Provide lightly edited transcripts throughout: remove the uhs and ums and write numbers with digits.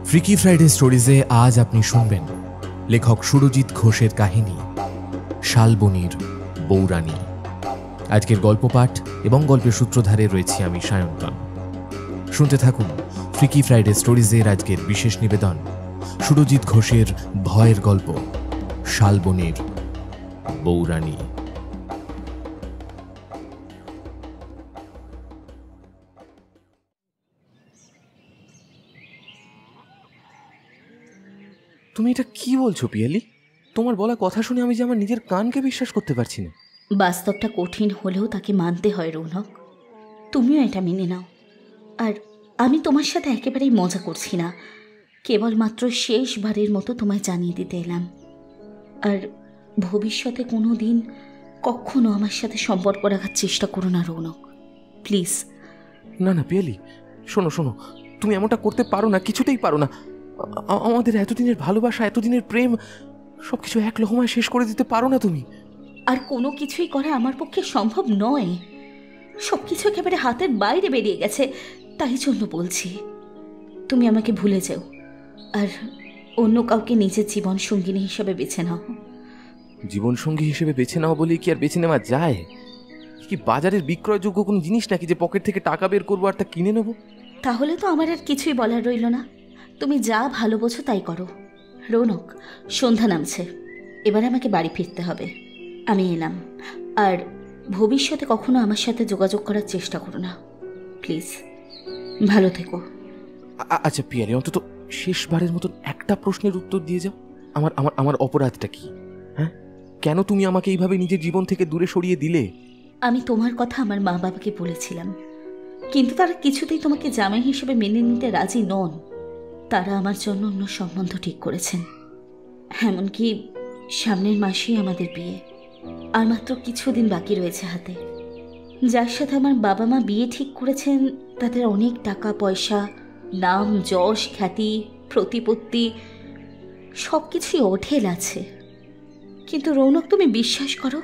Freaky Friday স্টোরিজে আজ আপনি শুনবেন লেখক সুরজিৎ ঘোষের কাহিনী শালবনির বৌরানী। আজকের গল্প পাঠ এবং গল্পের সূত্রধারে রয়েছি আমি সায়ন্তন। শুনতে থাকুন ফ্রিকি ফ্রাইডে স্টোরিজের আজকের বিশেষ নিবেদন সুরজিৎ ঘোষের ভয়ের গল্প শালবনির বৌরানী। তুমি এটা কি বলছো পিয়ালি? তোমার বলা কথা শুনে আমি যে আমার নিজের কানকে বিশ্বাস করতে পারছি না। বাস্তবটা কঠিন হলেও তাকে মানতে হয় রৌনক, তুমিও এটা মেনে নাও। আর আমি তোমার সাথে একেবারেই মজা করছি না, কেবলমাত্র শেষবারের মতো তোমায় জানিয়ে দিতে এলাম। আর ভবিষ্যতে কোনো দিন কখনো আমার সাথে সম্পর্ক রাখার চেষ্টা করো না রৌনক, প্লিজ। না না পিয়ালি, শোনো শোনো, তুমি এমনটা করতে পারো না, কিছুতেই পারো না। আমাদের এতদিনের ভালোবাসা, এতদিনের প্রেম সবকিছু এক লহমায় শেষ করে দিতে পারো না তুমি। আর কোনো কিছুই করা আমার পক্ষে সম্ভব নয়, সব কিছু একেবারে হাতের বাইরে বেরিয়ে গেছে। তাই জন্য বলছি, তুমি আমাকে ভুলে যাও আর অন্য কাউকে নিজের জীবন সঙ্গিনী হিসেবে বেছে নাও। জীবন সঙ্গী হিসেবে বেছে নাও বলে কি আর বেছে নেওয়া যায়? কি বাজারের বিক্রয়যোগ্য কোনো জিনিস নাকি যে পকেট থেকে টাকা বের করবো আর তা কিনে নেবো? তাহলে তো আমার আর কিছুই বলার রইল না, তুমি যা ভালো বোঝো তাই করো। রৌনক, সন্ধ্যা নামছে, এবার আমাকে বাড়ি ফিরতে হবে। আমি এলাম, আর ভবিষ্যতে কখনো আমার সাথে যোগাযোগ করার চেষ্টা করো না, প্লিজ। ভালো থেকো। আচ্ছা পিয়ালি, অন্তত শেষবারের মতন একটা প্রশ্নের উত্তর দিয়ে যাও। আমার আমার আমার অপরাধটা কি? হ্যাঁ, কেন তুমি আমাকে এইভাবে নিজের জীবন থেকে দূরে সরিয়ে দিলে? আমি তোমার কথা আমার মা বাবাকে বলেছিলাম, কিন্তু তারা কিছুতেই তোমাকে জামাই হিসেবে মেনে নিতে রাজি নন। তারা আমার জন্য অন্য সম্বন্ধ ঠিক করেছেন। এমনকি সামনের মাসেই আমাদের বিয়ে, আর মাত্র কিছুদিন বাকি রয়েছে হাতে। যার সাথে আমার বাবা মা বিয়ে ঠিক করেছেন তাদের অনেক টাকা পয়সা, নাম যশ খ্যাতি প্রতিপত্তি সব কিছুই অঢেল আছে। কিন্তু রৌনক, তুমি বিশ্বাস করো,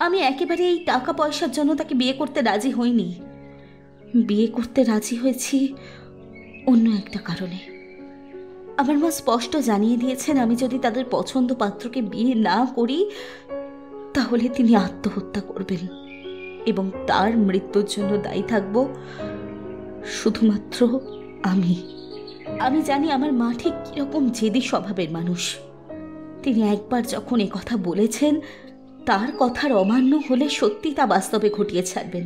আমি একেবারে এই টাকা পয়সার জন্য তাকে বিয়ে করতে রাজি হইনি। বিয়ে করতে রাজি হয়েছি অন্য একটা কারণে। আমার মা স্পষ্ট জানিয়ে দিয়েছেন, আমি যদি তাদের পছন্দ পাত্রকে বিয়ে না করি তাহলে তিনি আত্মহত্যা করবেন এবং তার মৃত্যুর জন্য দায়ী থাকব শুধুমাত্র আমি। আমি জানি আমার মা ঠিক কিরকম জেদি স্বভাবের মানুষ। তিনি একবার যখন এ কথা বলেছেন, তার কথার অমান্য হলে সত্যি তা বাস্তবে ঘটিয়ে ছাড়বেন।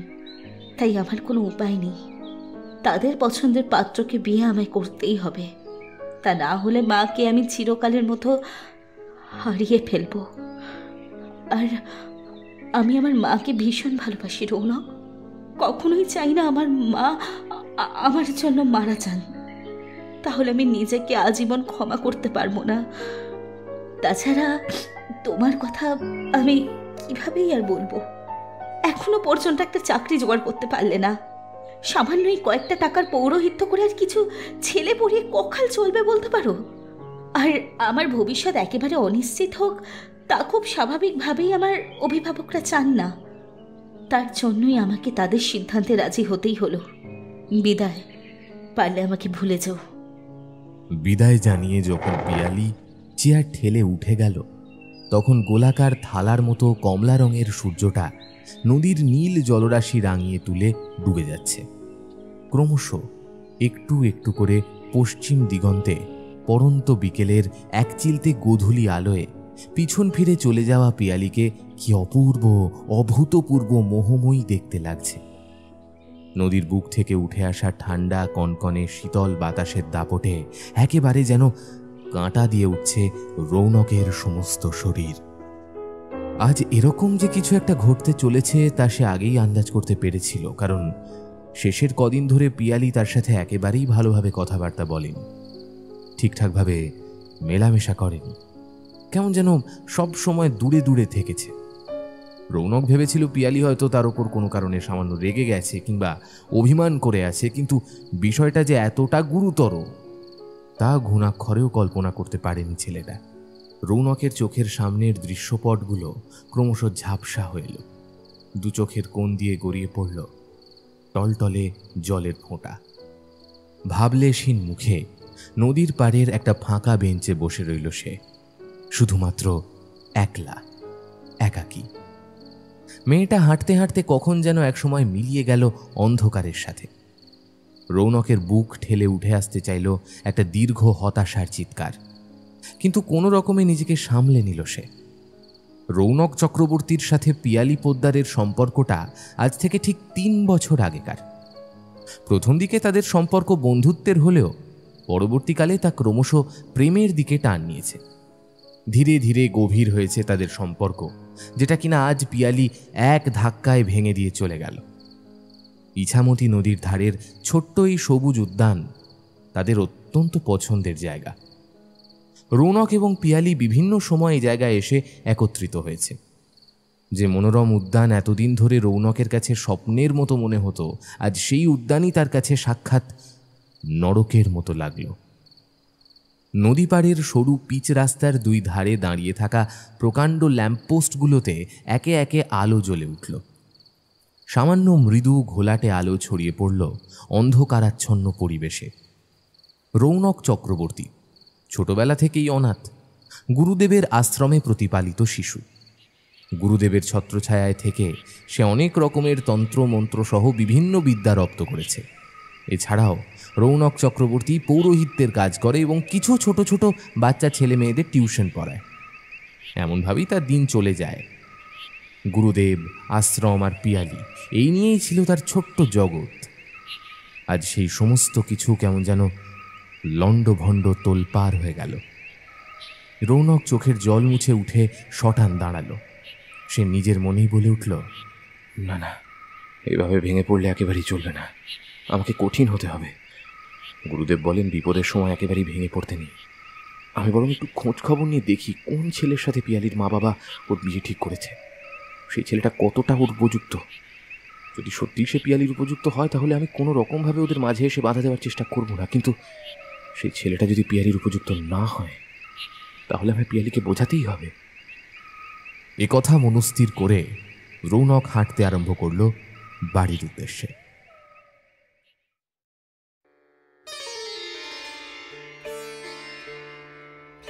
তাই আমার কোনো উপায় নেই, তাদের পছন্দের পাত্রকে বিয়ে আমায় করতেই হবে। তা না হলে মাকে আমি চিরকালের মতো হারিয়ে ফেলব। আর আমি আমার মাকে ভীষণ ভালোবাসি রৌনক, কখনোই চাই না আমার মা আমার জন্য মারা যান। তাহলে আমি নিজেকে আজীবন ক্ষমা করতে পারবো না। তাছাড়া তোমার কথা আমি কিভাবেই আর বলবো? এখনো পর্যন্ত একটা চাকরি জোগাড় করতে পারলে না, সামান্যই কয়েকটা টাকার পৌরোহিত্য করে আর কিছু ছেলে পড়িয়ে কখাল চলবে বলতে পারো? আর আমার ভবিষ্যৎ একেবারে অনিশ্চিত হোক, তা খুব স্বাভাবিকভাবেই আমার অভিভাবকরা চান না। তার জন্যই আমাকে তাদের সিদ্ধান্তে রাজি হতেই হলো। বিদায়, পারলে আমাকে ভুলে যাও। বিদায় জানিয়ে যখন পিয়ালি চেয়ার ঠেলে উঠে গেল, তখন গোলাকার থালার মতো কমলা রঙের সূর্যটা নদীর নীল জলরাশি রাঙিয়ে তুলে ডুবে যাচ্ছে। ক্রমশ একটু একটু করে পশ্চিম দিগন্তে পড়ন্ত বিকেলের একচিলতে গোধূলি আলোয় পিছন ফিরে চলে যাওয়া পিয়ালিকে কি অপূর্ব অভূতপূর্ব মোহময়ী দেখতে লাগছে। নদীর বুক থেকে উঠে আসা ঠান্ডা কনকনে শীতল বাতাসের দাপটে একেবারে যেন কাঁটা দিয়ে উঠছে রৌনকের সমস্ত শরীর। আজ এরকম যে কিছু একটা ঘটতে চলেছে তা সে আগেই আন্দাজ করতে পেরেছিল, কারণ শেষের কদিন ধরে পিয়ালি তার সাথে একেবারেই ভালোভাবে কথাবার্তা বলেনি, ঠিকঠাকভাবে মেলামেশা করেনি, কেমন যেন সব সময় দূরে দূরে থেকেছে। রৌনক ভেবেছিল পিয়ালি হয়তো তার ওপর কোনো কারণে সামান্য রেগে গেছে কিংবা অভিমান করে আছে, কিন্তু বিষয়টা যে এতটা গুরুতর তা ঘুণাক্ষরেও কল্পনা করতে পারেনি ছেলেটা। রৌনকের চোখের সামনের দৃশ্যপটগুলো ক্রমশ ঝাপসা হয়ে এলো। দু চোখের কোণ দিয়ে গড়িয়ে পড়ল টলটলে জলের ফোঁটা। ভাবলেশহীন মুখে নদীর পাড়ের একটা ফাঁকা বেঞ্চে বসে রইল সে, শুধুমাত্র একলা, একাকী। মেয়েটা হাঁটতে হাঁটতে কখন যেন একসময় মিলিয়ে গেল অন্ধকারের সাথে। রৌনকের বুক ঠেলে উঠে আসতে চাইল একটা দীর্ঘ হতাশার চিৎকার, কিন্তু কোনো রকমে নিজেকে সামলে নিল সে। রৌনক চক্রবর্তীর সাথে পিয়ালি পোদ্দারের সম্পর্কটা আজ থেকে ঠিক 3 বছর আগেকার। প্রথম দিকে তাদের সম্পর্ক বন্ধুত্বের হলেও পরবর্তীকালে তা ক্রমশ প্রেমের দিকে টান নিয়েছে। ধীরে ধীরে গভীর হয়েছে তাদের সম্পর্ক, যেটা কিনা আজ পিয়ালি এক ধাক্কায় ভেঙে দিয়ে চলে গেল। ইছামতি নদীর ধারের ছোট্ট এই সবুজ উদ্যান তাদের অত্যন্ত পছন্দের জায়গা। রৌনক এবং পিয়ালি বিভিন্ন সময় এই জায়গায় এসে একত্রিত হয়েছে। যে মনোরম উদ্যান এতদিন ধরে রৌনকের কাছে স্বপ্নের মতো মনে হতো, আজ সেই উদ্যানই তার কাছে সাক্ষাৎ নরকের মতো লাগল। নদী পাড়ের সরু পিচ রাস্তার 2 ধারে দাঁড়িয়ে থাকা প্রকাণ্ড ল্যাম্পপোস্টগুলোতে একে একে আলো জ্বলে উঠল। সামান্য মৃদু ঘোলাটে আলো ছড়িয়ে পড়ল অন্ধকারাচ্ছন্ন পরিবেশে। রৌনক চক্রবর্তী ছোটবেলা থেকেই অনাথ, গুরুদেবের আশ্রমে প্রতিপালিত শিশু। গুরুদেবের ছত্রছায়ায় থেকে সে অনেক রকমের তন্ত্রমন্ত্র সহ বিভিন্ন বিদ্যা রপ্ত করেছে। এছাড়াও রৌনক চক্রবর্তী পৌরোহিত্যের কাজ করে এবং কিছু ছোট ছোট বাচ্চা ছেলে মেয়েদের টিউশন পড়ায়। এমনভাবেই তার দিন চলে যায়। গুরুদেব, আশ্রম আর পিয়ালি, এই নিয়েই ছিল তার ছোট্ট জগৎ। আজ সেই সমস্ত কিছু কেমন যেন লণ্ডভণ্ড তোলপার হয়ে গেল। রৌনক চোখের জল মুছে উঠে শটান দাঁড়ালো। সে নিজের মনেই বলে উঠল, না না, এভাবে ভেঙে পড়লে একেবারেই চলবে না, আমাকে কঠিন হতে হবে। গুরুদেব বলেন বিপদের সময় একেবারেই ভেঙে পড়তে নেই। আমি বরং একটু খোঁজ খবর নিয়ে দেখি কোন ছেলের সাথে পিয়ালির মা বাবা ওর বিয়ে ঠিক করেছে, সেই ছেলেটা কতটা ওর উপযুক্ত। যদি সত্যিই সে পিয়ালির উপযুক্ত হয় তাহলে আমি কোনো রকমভাবে ওদের মাঝে এসে বাধা দেওয়ার চেষ্টা করব না, কিন্তু সেই ছেলেটা যদি পিয়ালির উপযুক্ত না হয় তাহলে আমি পিয়ালিকে বোঝাতেই হবে। এ কথা মনস্থির করে রৌনক হাঁটতে আরম্ভ করল বাড়ির উদ্দেশ্যে।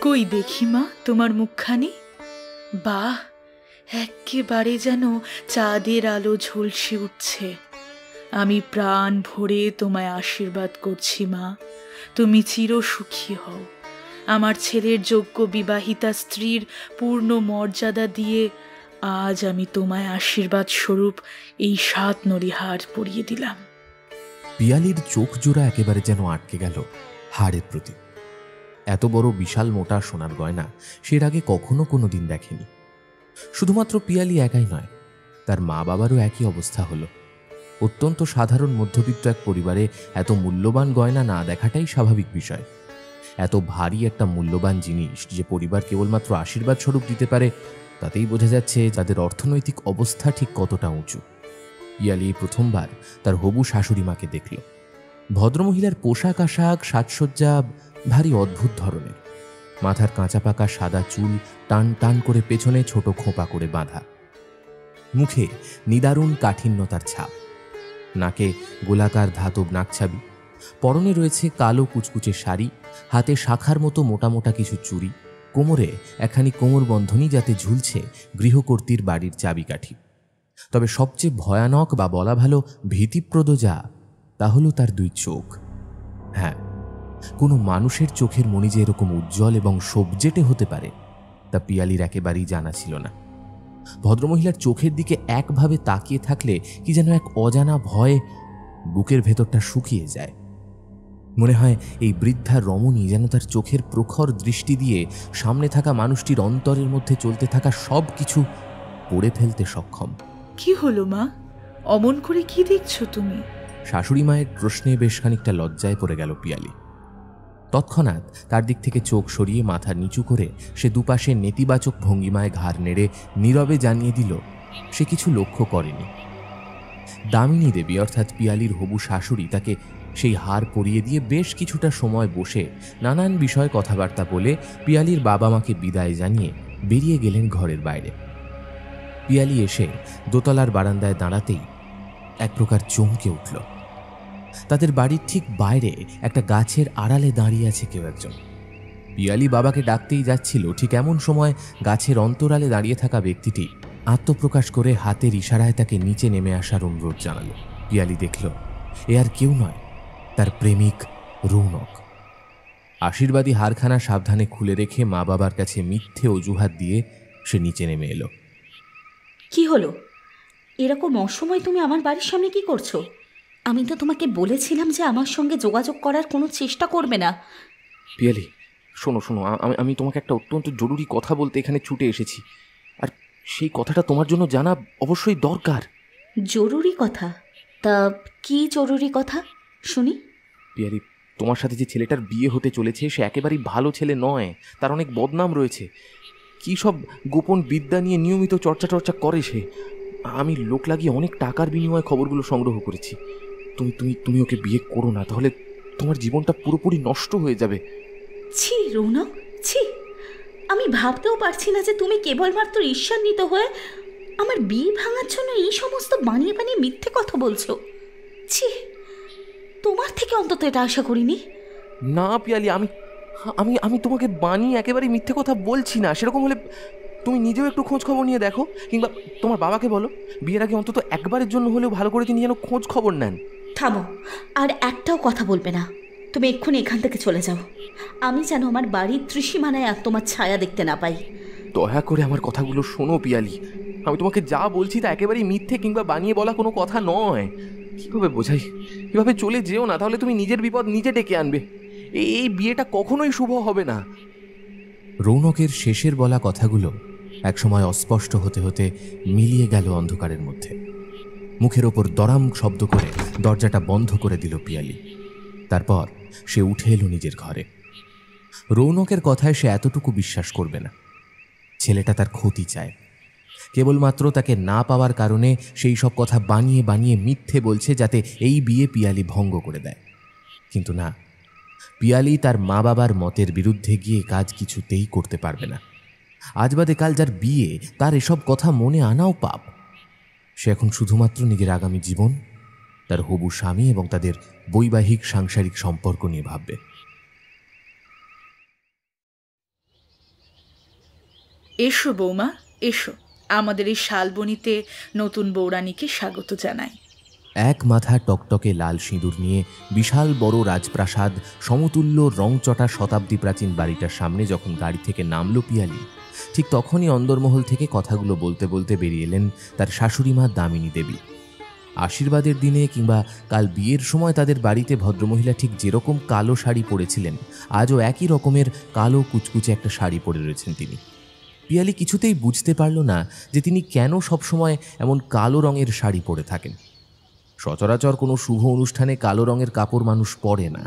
কই দেখি মা তোমার মুখখানি। বাহ, এক্কেবারে যেন চাঁদের আলো ঝলসে উঠছে। আমি প্রাণ ভরে তোমায় আশীর্বাদ করছি মা, তুমি চির সুখী হও। আমার ছেলের যোগ্য বিবাহিতা স্ত্রীর পূর্ণ মর্যাদা দিয়ে আজ আমি তোমায় আশীর্বাদ স্বরূপ এই 7 নড়িহার পরিয়ে দিলাম। পিয়ালির চোখ জোড়া একেবারে যেন আটকে গেল হাড়ের প্রতি। এত বড় বিশাল মোটা সোনার গয়না সে আগে কখনো কোনো দিন দেখেনি। শুধুমাত্র পিয়ালি একাই নয়, তার মা বাবারও একই অবস্থা হলো। অত্যন্ত সাধারণ মধ্যবিত্ত এক পরিবারে এত মূল্যবান গয়না না দেখাটাই স্বাভাবিক বিষয়। এত ভারী একটা মূল্যবান জিনিস যে পরিবার কেবলমাত্র আশীর্বাদ স্বরূপ দিতে পারে, তাতেই বোঝা যাচ্ছে তাদের অর্থনৈতিক অবস্থা ঠিক কতটা উঁচু। পিয়ালি প্রথমবার তার হবু শাশুড়ি মাকে দেখল। ভদ্রমহিলার পোশাক আশাক সাজসজ্জা ভারী অদ্ভুত ধরনের। মাথার কাঁচা পাকা সাদা চুল টান টান করে পেছনে ছোট খোঁপা করে বাঁধা, মুখে নিদারুণ কাঠিন্যতার ছাপ, নাকে গোলাকার ধাতব নাকছাবি, পরনে রয়েছে কালো কুচকুচে শাড়ি, হাতে শাখার মতো মোটা মোটা কিছু চুড়ি, কোমরে একখানি কোমর বন্ধনী যাতে ঝুলছে গৃহকর্ত্রীর বাড়ির চাবিকাঠি। তবে সবচেয়ে ভয়ানক বা বলা ভালো ভীতিপ্রদ যা, তা হলো তার 2 চোখ। হ্যাঁ, কোনো মানুষের চোখের মণি যে এরকম উজ্জ্বল এবং সবজেটে হতে পারে তা পিয়ালির একেবারেই জানা ছিল না। ভদ্রমহিলার চোখের দিকে একভাবে তাকিয়ে থাকলে কি যেন এক অজানা ভয় বুকের ভেতরটা শুকিয়ে যায়। মনে হয় এই বৃদ্ধা রমণী যেন তার চোখের প্রখর দৃষ্টি দিয়ে সামনে থাকা মানুষটির অন্তরের মধ্যে চলতে থাকা সব কিছু পড়ে ফেলতে সক্ষম। কি হলো মা, অমন করে কি দেখছো তুমি? শাশুড়ি মায়ের প্রশ্নে বেশ খানিকটা লজ্জায় পড়ে গেল পিয়ালি। তৎক্ষণাৎ তার দিক থেকে চোখ সরিয়ে মাথা নিচু করে সে দুপাশে নেতিবাচক ভঙ্গিমায় ঘাড় নেড়ে নীরবে জানিয়ে দিল সে কিছু লক্ষ্য করেনি। দামিনী দেবী অর্থাৎ পিয়ালির হবু শাশুড়ি তাকে সেই হার পরিয়ে দিয়ে বেশ কিছুটা সময় বসে নানান বিষয়ে কথাবার্তা বলে পিয়ালির বাবা মাকে বিদায় জানিয়ে বেরিয়ে গেলেন ঘরের বাইরে। পিয়ালি এসে দোতলার বারান্দায় দাঁড়াতেই এক প্রকার চমকে উঠল। তাদের বাড়ির ঠিক বাইরে একটা গাছের আড়ালে দাঁড়িয়ে আছে কেউ একজন। পিয়ালি বাবাকে ডাকতেই যাচ্ছিল, ঠিক এমন সময় গাছের অন্তরালে দাঁড়িয়ে থাকা ব্যক্তিটি আত্মপ্রকাশ করে হাতের ইশারায় তাকে নিচে নেমে আসার অনুরোধ জানালো। পিয়ালি দেখল এ আর কেউ নয়, তার প্রেমিক রৌনক। আশীর্বাদী হারখানা সাবধানে খুলে রেখে মা বাবার কাছে মিথ্যে অজুহাত দিয়ে সে নিচে নেমে এলো। কি হলো? এরকম অসময় তুমি আমার বাড়ির সামনে কি করছো? আমি তো তোমাকে বলেছিলাম যে আমার সঙ্গে যোগাযোগ করার কোনো চেষ্টা করবে না। পিয়ালি, শোনো শোনো, আমি তোমাকে একটা অত্যন্ত জরুরি কথা বলতে এখানে ছুটে এসেছি, আর সেই কথাটা তোমার জন্য জানা অবশ্যই দরকার। জরুরি কথা? তা কি জরুরি কথা শুনি। পিয়ালি, তোমার সাথে যে ছেলেটার বিয়ে হতে চলেছে সে একেবারেই ভালো ছেলে নয়, তার অনেক বদনাম রয়েছে। কী সব গোপন বিদ্যা নিয়ে নিয়মিত চর্চা করে সে। আমি লোক লাগিয়ে অনেক টাকার বিনিময়ে খবরগুলো সংগ্রহ করেছি। তুমি তুমি তুমি ওকে বিয়ে করো না, তাহলে তোমার জীবনটা পুরোপুরি নষ্ট হয়ে যাবে। ছি রৌনক, ছি! আমি ভাবতেও পারছি না যে তুমি কেবলমাত্র ঈর্ষান্বিত হয়ে আমার বিয়ে ভাঙার জন্য এই সমস্ত বানিয়ে বানিয়ে মিথ্যে কথা বলছো। ছি, তোমার থেকে অন্তত এটা আশা করিনি। না পিয়ালি, আমি আমি আমি তোমাকে বানিয়ে একেবারেই মিথ্যে কথা বলছি না। সেরকম হলে তুমি নিজেও একটু খোঁজ খবর নিয়ে দেখো, কিংবা তোমার বাবাকে বলো বিয়ের আগে অন্তত একবারের জন্য হলেও ভালো করে তিনি যেন খোঁজ খবর নেন। থামো, আর একটাও কথা বলবে না। তুমি এক্ষুনি এখান থেকে চলে যাও। আমি যেন আমার বাড়ির ত্রিসীমানায় আর তোমার ছায়া দেখতে না পাই। দয়া করে আমার কথাগুলো শোনো পিয়ালি, আমি তোমাকে যা বলছি তা একেবারেই মিথ্যে কিংবা বানিয়ে বলা কোনো কথা নয়। কীভাবে বোঝাই, এভাবে চলে যেও না, তাহলে তুমি নিজের বিপদ নিজে ডেকে আনবে। এই বিয়েটা কখনোই শুভ হবে না। রৌনকের শেষের বলা কথাগুলো একসময় অস্পষ্ট হতে হতে মিলিয়ে গেল অন্ধকারের মধ্যে। মুখের ওপর দরাম শব্দ করে দরজাটা বন্ধ করে দিল পিয়ালি। তারপর সে উঠে এলো নিজের ঘরে। রৌনকের কথায় সে এতটুকু বিশ্বাস করবে না। ছেলেটা তার ক্ষতি চায়, কেবলমাত্র তাকে না পাওয়ার কারণে সেই সব কথা বানিয়ে বানিয়ে মিথ্যে বলছে, যাতে এই বিয়ে পিয়ালি ভঙ্গ করে দেয়। কিন্তু না, পিয়ালি তার মা বাবার মতের বিরুদ্ধে গিয়ে কাজ কিছুতেই করতে পারবে না। আজ বাদে কাল যার বিয়ে, তার এসব কথা মনে আনাও পাপ। সে এখন শুধুমাত্র নিজের আগামী জীবন, তার হবু স্বামী এবং তাদের বৈবাহিক সাংসারিক সম্পর্ক নিয়ে ভাববে। এসো বৌমা, এসো, আমাদের এই শালবনিতে নতুন বৌরানীকে স্বাগত জানাই। এক মাথা টকটকে লাল সিঁদুর নিয়ে বিশাল বড় রাজপ্রাসাদ সমতুল্য রংচটা শতাব্দী প্রাচীন বাড়িটার সামনে যখন গাড়ি থেকে নামল পিয়ালি, ঠিক তখনই অন্দরমহল থেকে কথাগুলো বলতে বলতে বেরিয়ে এলেন তার শাশুড়ি মা দামিনী দেবী। আশীর্বাদের দিনে কিংবা কাল বিয়ের সময় তাদের বাড়িতে ভদ্রমহিলা ঠিক যেরকম কালো শাড়ি পরেছিলেন, আজও একই রকমের কালো কুচকুচে একটা শাড়ি পরে রয়েছেন তিনি। পিয়ালি কিছুতেই বুঝতে পারল না যে তিনি কেন সবসময় এমন কালো রঙের শাড়ি পরে থাকেন। সচরাচর কোনো শুভ অনুষ্ঠানে কালো রঙের কাপড় মানুষ পরে না,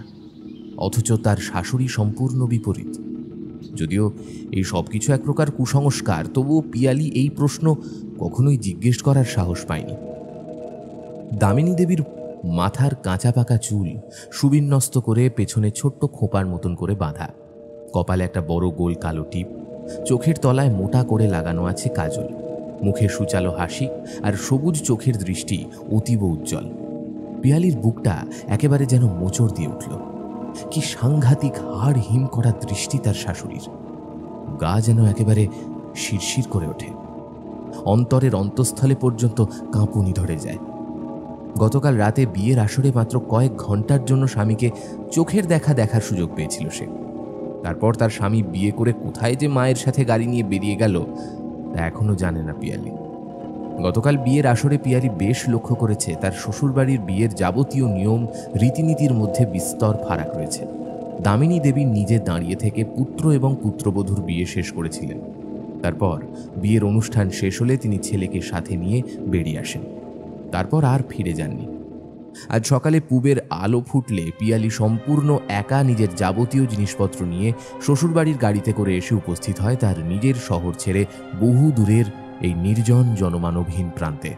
অথচ তার শাশুড়ি সম্পূর্ণ বিপরীত। যদিও এই সব কিছু এক প্রকার কুসংস্কার, তবুও পিয়ালি এই প্রশ্ন কখনোই জিজ্ঞেস করার সাহস পায়নি। দামিনী দেবীর মাথার কাঁচা পাকা চুল সুবিন্যস্ত করে পেছনে ছোট্ট খোঁপার মতন করে বাঁধা, কপালে একটা বড় গোল কালো টিপ, চোখের তলায় মোটা করে লাগানো আছে কাজল, মুখে সুচালো হাসি আর সবুজ চোখের দৃষ্টি অতীব উজ্জ্বল। পিয়ালির বুকটা একেবারে যেন মোচড় দিয়ে উঠল। কি সাংঘাতিক হাড় হিম করা দৃষ্টি তার শাশুড়ির। গা যেন একেবারে শিরশির করে ওঠে, অন্তরের অন্তঃস্থলে পর্যন্ত কাঁপুনি ধরে যায়। গতকাল রাতে বিয়ের আসরে মাত্র কয়েক ঘন্টার জন্য স্বামীকে চোখের দেখা দেখার সুযোগ পেয়েছিল সে। তারপর তার স্বামী বিয়ে করে কোথায় যে মায়ের সাথে গাড়ি নিয়ে বেরিয়ে গেল তা এখনো জানে না পিয়ালি। গতকাল বিয়ের আসরে পিয়ালি বেশ লক্ষ্য করেছে তার শ্বশুরবাড়ির বিয়ের যাবতীয় নিয়ম রীতিনীতির মধ্যে বিস্তর ফারাক রয়েছে। দামিনী দেবী নিজে দাঁড়িয়ে থেকে পুত্র এবং পুত্রবধূর বিয়ে শেষ করেছিলেন। তারপর বিয়ের অনুষ্ঠান শেষ হলে তিনি ছেলেকে সাথে নিয়ে বেরিয়ে আসেন, তারপর আর ফিরে যাননি। আজ সকালে পুবের আলো ফুটলে পিয়ালি সম্পূর্ণ একা নিজের যাবতীয় জিনিসপত্র নিয়ে শ্বশুরবাড়ির গাড়িতে করে এসে উপস্থিত হয় তার নিজের শহর ছেড়ে বহু দূরের এই নির্জন জনমানবহীন প্রান্তে।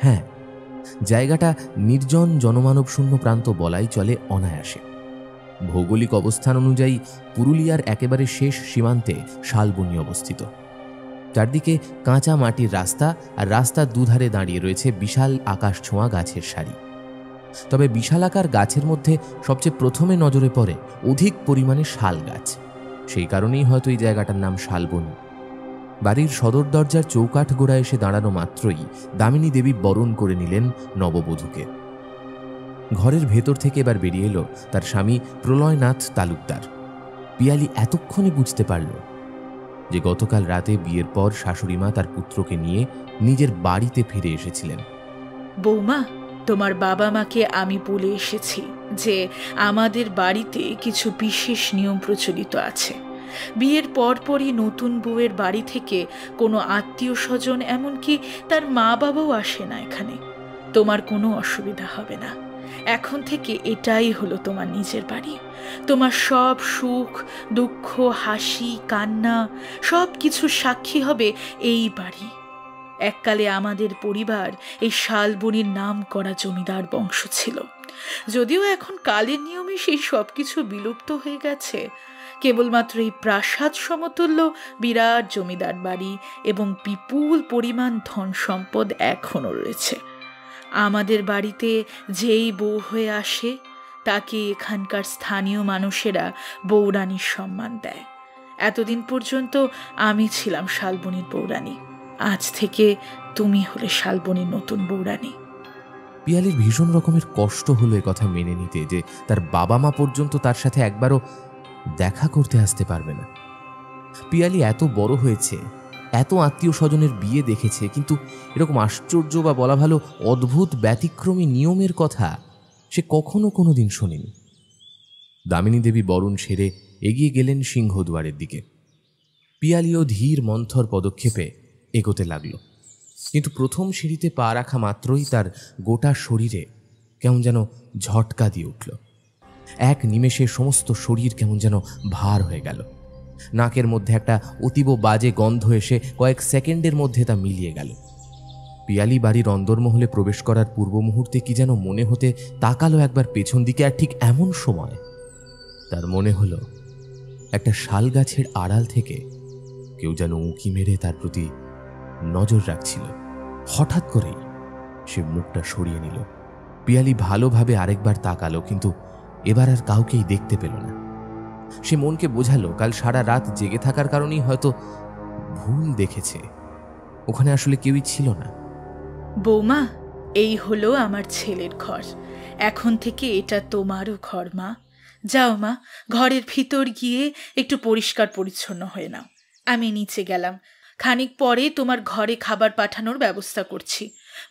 হ্যাঁ, জায়গাটা নির্জন জনমানব শূন্য প্রান্ত বলাই চলে অনায়াসে। ভৌগোলিক অবস্থান অনুযায়ী পুরুলিয়ার একেবারে শেষ সীমান্তে শালবনী অবস্থিত। চারদিকে কাঁচা মাটির রাস্তা, আর রাস্তার দুধারে দাঁড়িয়ে রয়েছে বিশাল আকাশ ছোঁয়া গাছের সারি। তবে বিশালাকার গাছের মধ্যে সবচেয়ে প্রথমে নজরে পড়ে অধিক পরিমাণে শাল গাছ। সেই কারণেই হয়তো এই জায়গাটার নাম শালবনী। বাড়ির সদর দরজার চৌকাঠ গোড়া এসে দাঁড়ানো মাত্রই দামিনী দেবী বরণ করে নিলেন নববধূকে। ঘরের ভেতর থেকে এবার বেরিয়ে এলো তার স্বামী প্রলয়নাথ তালুকদার। পিয়ালি এতক্ষণে বুঝতে পারল যে গতকাল রাতে বিয়ের পর শাশুড়িমা তার পুত্রকে নিয়ে নিজের বাড়িতে ফিরে এসেছিলেন। বৌমা, তোমার বাবা মাকে আমি বলে এসেছি যে আমাদের বাড়িতে কিছু বিশেষ নিয়ম প্রচলিত আছে। বিয়ের পরপরই নতুন বউয়ের বাড়ি থেকে কোনো আত্মীয় স্বজন, এমনকি তার মা বাবাও আসে না এখানে। তোমার কোনো অসুবিধা হবে না। এখন থেকে এটাই হলো তোমার নিজের বাড়ি। তোমার সব সুখ দুঃখ, হাসি কান্না সব কিছু সাক্ষী হবে এই বাড়ি। এককালে আমাদের পরিবার এই শালবনির নাম করা জমিদার বংশ ছিল। যদিও এখন কালের নিয়মে সেই সব কিছু বিলুপ্ত হয়ে গেছে, কেবলমাত্র এই প্রাসাদ সমতুল্য বিরাট জমিদার বাড়ি এবং বিপুল পরিমাণ ধন সম্পদ এখনও রয়েছে। আমাদের বাড়িতে যেই বউ হয়ে আসে তাকে এখানকার স্থানীয় মানুষেরা বৌরানীর সম্মান দেয়। এতদিন পর্যন্ত আমি ছিলাম শালবনির বৌরানী, আজ থেকে তুমি হলে শালবনির নতুন বৌরানী। পিয়ালির ভীষণ রকমের কষ্ট হলো কথা মেনে নিতে যে তার বাবা মা পর্যন্ত তার সাথে একবারও দেখা করতে আসতে পারবে না। পিয়ালি এত বড় হয়েছে, এত আত্মীয় স্বজনের বিয়ে দেখেছে, কিন্তু এরকম আশ্চর্য বা বলা ভালো অদ্ভুত ব্যতিক্রমী নিয়মের কথা সে কখনো কোনোদিন শোনেনি। দামিনী দেবী বরণ সেরে এগিয়ে গেলেন সিংহদুয়ারের দিকে। পিয়ালিও ধীর মন্থর পদক্ষেপে এগোতে লাগল, কিন্তু প্রথম সিঁড়িতে পা রাখা মাত্রই তার গোটা শরীরে কেমন যেন ঝটকা দিয়ে উঠল। এক নিমেষে সমস্ত শরীর কেমন যেন ভার হয়ে গেল। নাকের মধ্যে একটা অতীব বাজে গন্ধ এসে কয়েক সেকেন্ডের মধ্যে তা মিলিয়ে গেল। পিয়ালি বাড়ির অন্দরমহলে প্রবেশ করার পূর্ব মুহূর্তে কি যেন মনে হতে তাকালো একবার পেছন দিকে, আর ঠিক এমন সময় তার মনে হলো একটা শাল গাছের আড়াল থেকে কেউ যেন উঁকি মেরে তার প্রতি নজর রাখছিল। হঠাৎ করেই সে মুখটা সরিয়ে নিল। পিয়ালি ভালোভাবে আরেকবার তাকালো, কিন্তু এবার আর কাউকেই দেখতে পেল না। সে মনকে বোঝালো কাল সারা রাত জেগে থাকার কারণেই হয়তো ভুল দেখেছে, ওখানে আসলে কেউই ছিল না। বৌমা, এই হলো আমার ছেলের ঘর। এখন থেকে এটা তোমারও ঘর মা। যাও মা, ঘরের ভিতর গিয়ে একটু পরিষ্কার পরিচ্ছন্ন হয়ে নাও। আমি নিচে গেলাম, খানিক পরে তোমার ঘরে খাবার পাঠানোর ব্যবস্থা করছি।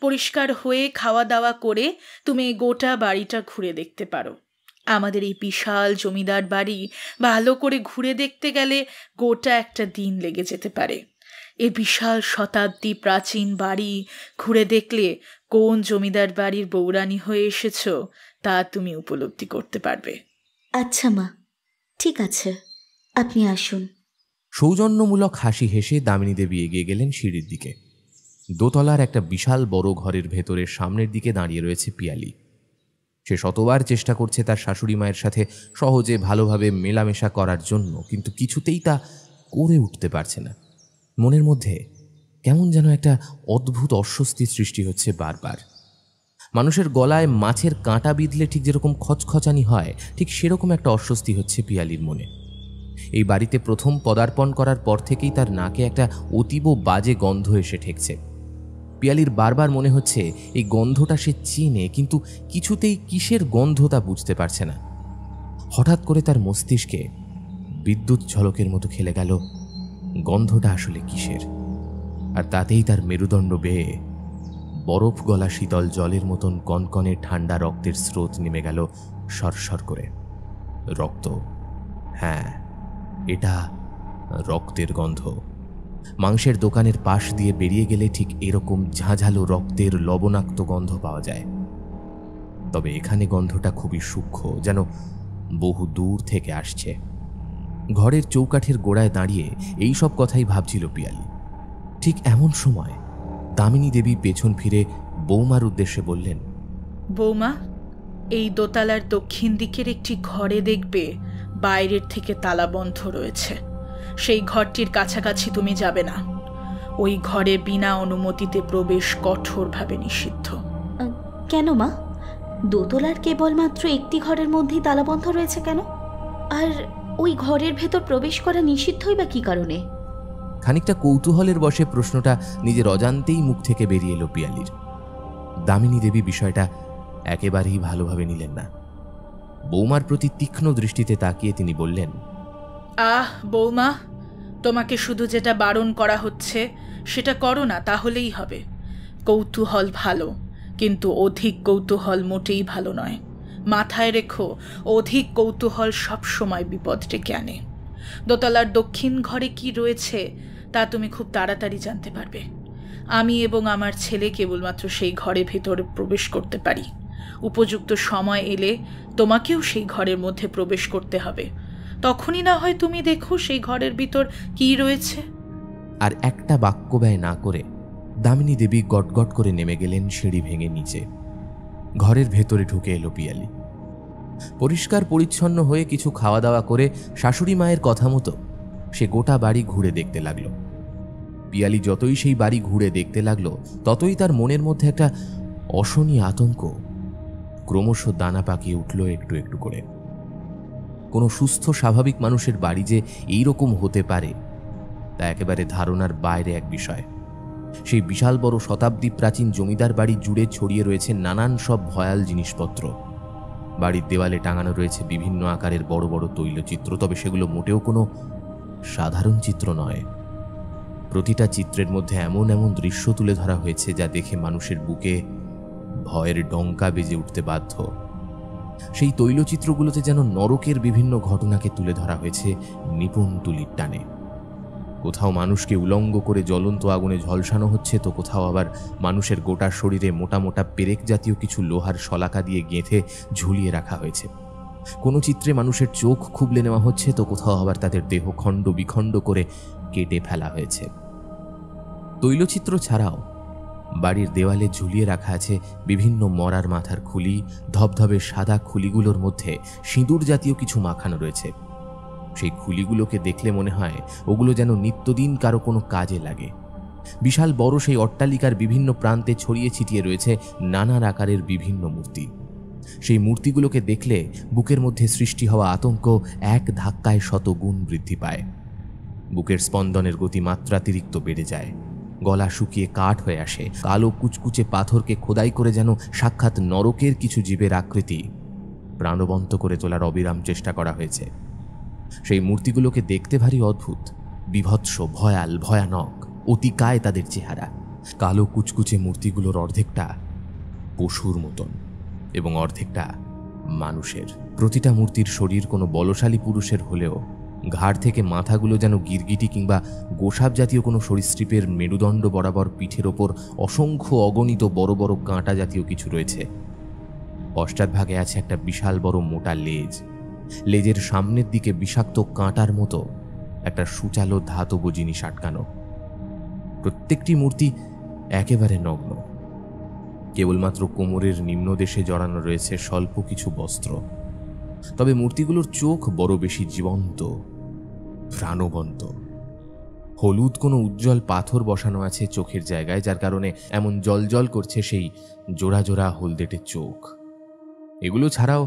পরিষ্কার হয়ে খাওয়া দাওয়া করে তুমি গোটা বাড়িটা ঘুরে দেখতে পারো। আমাদের এই বিশাল জমিদার বাড়ি ভালো করে ঘুরে দেখতে গেলে গোটা একটা দিন লেগে যেতে পারে। এ বিশাল শতাব্দী প্রাচীন বাড়ি ঘুরে দেখলে কোন জমিদার বাড়ির বৌরানী হয়ে এসেছ তা তুমি উপলব্ধি করতে পারবে। আচ্ছা মা, ঠিক আছে, আপনি আসুন। সৌজন্যমূলক হাসি হেসে দামিনী দেবী এগিয়ে গেলেন সিঁড়ির দিকে। দোতলার একটা বিশাল বড় ঘরের ভেতরের সামনের দিকে দাঁড়িয়ে রয়েছে পিয়ালি। সে শতবার চেষ্টা করছে তার শাশুড়ি মায়ের সাথে সহজে ভালোভাবে মেলামেশা করার জন্য, কিন্তু কিছুতেই তা করে উঠতে পারছে না। মনের মধ্যে কেমন যেন একটা অদ্ভুত অস্বস্তি সৃষ্টি হচ্ছে বারবার। মানুষের গলায় মাছের কাঁটা বিঁধলে ঠিক যেরকম খচখচানি হয়, ঠিক সেরকম একটা অস্বস্তি হচ্ছে পিয়ালির মনে। এই বাড়িতে প্রথম পদার্পণ করার পর থেকেই তার নাকে একটা অতীব বাজে গন্ধ এসে ঠেকছে। পিয়ালির বারবার মনে হচ্ছে এই গন্ধটা সে চেনে, কিন্তু কিছুতেই কিসের গন্ধ তা বুঝতে পারছে না। হঠাৎ করে তার মস্তিষ্কে বিদ্যুৎ ঝলকের মতো খেলে গেল গন্ধটা আসলে কিসের, আর তাতেই তার মেরুদণ্ড বেয়ে বরফ গলা শীতল জলের মতন কনকনে ঠান্ডা রক্তের স্রোত নেমে গেল সরসর করে। রক্ত, হ্যাঁ, এটা রক্তের গন্ধ। মাংসের দোকানের পাশ দিয়ে বেরিয়ে গেলে ঠিক এরকম ঝাঁঝালো রক্তের লবণাক্ত গন্ধ পাওয়া যায়, তবে এখানে গন্ধটা খুবই সূক্ষ্ম, যেন বহু দূর থেকে আসছে। ঘরের চৌকাঠের গোড়ায় দাঁড়িয়ে এই সব কথাই ভাবছিল পিয়ালি। ঠিক এমন সময় দামিনী দেবী পেছন ফিরে বৌমার উদ্দেশ্যে বললেন, বৌমা, এই দোতলার দক্ষিণ দিকের একটি ঘরে দেখবে বাইরের থেকে তালা বন্ধ রয়েছে। সেই ঘরটির কাছাকাছি তুমি যাবে না। ওই ঘরে বিনা অনুমতিতে প্রবেশ কঠোরভাবে নিষিদ্ধ। কেন মা? দোতলার কেবলমাত্র একটি ঘরের মধ্যেই তালাবন্ধ রয়েছে কেন? আর ওই ঘরের ভেতর প্রবেশ করা নিষিদ্ধই বা কি কারণে? খানিকটা কৌতূহলের বশে প্রশ্নটা নিজের অজান্তেই মুখ থেকে বেরিয়ে এলো পিয়ালির। দামিনী দেবী বিষয়টা একেবারেই ভালোভাবে নিলেন না। বৌমার প্রতি তীক্ষ্ণ দৃষ্টিতে তাকিয়ে তিনি বললেন, বৌমা, তোমাকে শুধু যেটা বারণ করা হচ্ছে সেটা করো না, তাহলেই হবে। কৌতূহল ভালো, কিন্তু অধিক কৌতূহল মোটেই ভালো নয়। মাথায় রেখো, অধিক কৌতূহল সবসময় বিপদ ডেকে আনে। দোতলার দক্ষিণ ঘরে কি রয়েছে তা তুমি খুব তাড়াতাড়ি জানতে পারবে। আমি এবং আমার ছেলে কেবলমাত্র সেই ঘরে ভেতরে প্রবেশ করতে পারি। উপযুক্ত সময় এলে তোমাকেও সেই ঘরের মধ্যে প্রবেশ করতে হবে। তখনই না হয় তুমি দেখো সেই ঘরের ভিতর কি রয়েছে। আর একটা বাক্য ব্যয় না করে দামিনী দেবী গটগট করে নেমে গেলেন সিঁড়ি ভেঙে নিচে। ঘরের ভেতরে ঢুকে এলো পিয়ালি। পরিষ্কার পরিচ্ছন্ন হয়ে কিছু খাওয়া দাওয়া করে শাশুড়ি মায়ের কথা মতো সে গোটা বাড়ি ঘুরে দেখতে লাগলো। পিয়ালি যতই সেই বাড়ি ঘুরে দেখতে লাগলো, ততই তার মনের মধ্যে একটা অশনি আতঙ্ক ক্রমশ দানা পাকিয়ে উঠল একটু একটু করে। কোনো সুস্থ স্বাভাবিক মানুষের বাড়ি যে এইরকম হতে পারে তা একেবারে ধারণার বাইরে এক বিষয়। সেই বিশাল বড় শতাব্দী প্রাচীন জমিদার বাড়ি জুড়ে ছড়িয়ে রয়েছে নানান সব ভয়াল জিনিসপত্র। বাড়ির দেওয়ালে টাঙানো রয়েছে বিভিন্ন আকারের বড় বড় তৈলচিত্র, তবে সেগুলো মোটেও কোনো সাধারণ চিত্র নয়। প্রতিটা চিত্রের মধ্যে এমন এমন দৃশ্য তুলে ধরা হয়েছে যা দেখে মানুষের বুকে ভয়ের ডঙ্কা বেজে উঠতে বাধ্য। সেই তৈলচিত্রগুলোতে যেন নরকের বিভিন্ন ঘটনাকে তুলে ধরা হয়েছে নিপুণ তুলির টানে। কোথাও মানুষকে উলঙ্গ করে জ্বলন্ত আগুনে ঝলসানো হচ্ছে, তো কোথাও আবার মানুষের গোটা শরীরে মোটা মোটা পেরেক জাতীয় কিছু লোহার শলাকা দিয়ে গেঁথে ঝুলিয়ে রাখা হয়েছে। কোনো চিত্রে মানুষের চোখ খুবলে নেওয়া হচ্ছে, তো কোথাও আবার তাদের দেহ খণ্ড বিখণ্ড করে কেটে ফেলা হয়েছে। তৈলচিত্র ছাড়াও বাড়ির দেওয়ালে ঝুলিয়ে রাখা আছে বিভিন্ন মরার মাথার খুলি। ধবধবে সাদা খুলিগুলোর মধ্যে সিঁদুর জাতীয় কিছু মাখানো রয়েছে। সেই খুলিগুলোকে দেখলে মনে হয় ওগুলো যেন নিত্যদিন কারো কোনো কাজে লাগে। বিশাল বড় সেই অট্টালিকার বিভিন্ন প্রান্তে ছড়িয়ে ছিটিয়ে রয়েছে নানান আকারের বিভিন্ন মূর্তি। সেই মূর্তিগুলোকে দেখলে বুকের মধ্যে সৃষ্টি হওয়া আতঙ্ক এক ধাক্কায় শতগুণ বৃদ্ধি পায়। বুকের স্পন্দনের গতি মাত্রাতিরিক্ত বেড়ে যায়। গলা শুকিয়ে কাঠ হয়ে আসে। কালো কুচকুচে পাথরকে খোদাই করে যেন সাক্ষাৎ নরকের কিছু জীবের আকৃতি প্রাণবন্ত করে তোলার অবিরাম চেষ্টা করা হয়েছে। সেই মূর্তিগুলোকে দেখতে ভারী অদ্ভুত, বিভৎস, ভয়াল, ভয়ানক, অতিকায় তাদের চেহারা। কালো কুচকুচে মূর্তিগুলোর অর্ধেকটা পশুর মতন এবং অর্ধেকটা মানুষের। প্রতিটা মূর্তির শরীর কোনো বলশালী পুরুষের হলেও ঘাড় থেকে মাথাগুলো যেন গিরগিটি কিংবা গোসাপ জাতীয় কোনো সরীসৃপের মেরুদণ্ড বরাবর পিঠের ওপর অসংখ্য অগণিত বড় বড় কাঁটা জাতীয় কিছু রয়েছে। পশ্চাৎভাগে আছে একটা বিশাল বড় মোটা লেজ। লেজের সামনের দিকে বিষাক্ত কাঁটার মতো একটা সূচালো ধাতব জিনিস আটকানো। প্রত্যেকটি মূর্তি একেবারে নগ্ন। কেবলমাত্র কোমরের নিম্নদেশে জড়ানো রয়েছে স্বল্প কিছু বস্ত্র। তবে মূর্তিগুলোর চোখ বড় বেশি জীবন্ত, প্রাণবন্ত। হলুদ কোনো উজ্জ্বল পাথর বসানো আছে চোখের জায়গায়, যার কারণে এমন জলজল করছে সেই জোড়া জোড়া হলদেটে চোখ। এগুলো ছাড়াও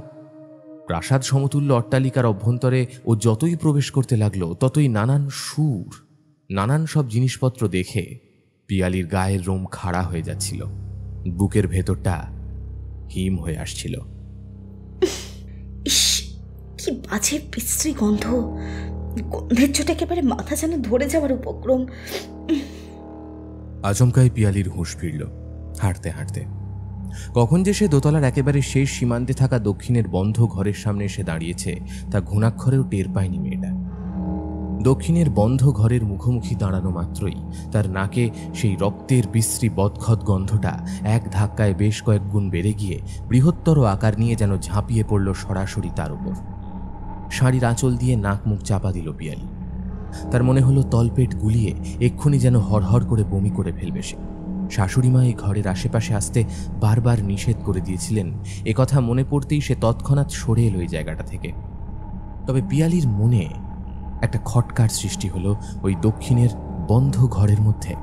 প্রাসাদ সমতুল্য অট্টালিকার অভ্যন্তরে ও যতই প্রবেশ করতে লাগলো, ততই নানান সুর, নানান সব জিনিসপত্র দেখে পিয়ালির গায়ের রোম খাড়া হয়ে যাচ্ছিল। বুকের ভেতরটা হিম হয়ে আসছিল। ইস, কি বাজে বিশ্রী গন্ধ! গন্ধের চোটে একেবারে মাথা যেন ধরে যাওয়ার উপক্রম। আচমকাই পিয়ালির হুঁশ ফিরল হাঁটতে হাঁটতে। কখন যে সে দোতলার একেবারে শেষ সীমান্তে থাকা দক্ষিণের বন্ধ ঘরের সামনে এসে দাঁড়িয়েছে তা ঘুণাক্ষরেও টের পায়নি মেয়েটা। দক্ষিণের বন্ধ ঘরের মুখোমুখি দাঁড়ানো মাত্রই তার নাকে সেই রক্তের বিশ্রী বদখত গন্ধটা এক ধাক্কায় বেশ কয়েক গুণ বেড়ে গিয়ে বৃহত্তর আকার নিয়ে যেন ঝাঁপিয়ে পড়ল সরাসরি তার উপর। শাড়ির আঁচল দিয়ে নাক মুখ চাপা দিল পিয়ালি। তার মনে হলো তলপেট গুলিয়ে এক্ষুনি যেন হড়হড় করে বমি করে ফেলবে সে। শাশুড়িমা এই ঘরের আশেপাশে আসতে বারবার নিষেধ করে দিয়েছিলেন। একথা মনে পড়তেই সে তৎক্ষণাৎ সরে এলো এই জায়গাটা থেকে। তবে পিয়ালির মনে একটা খটকার সৃষ্টি হলো। ওই দক্ষিণের বন্ধ ঘরের মধ্যে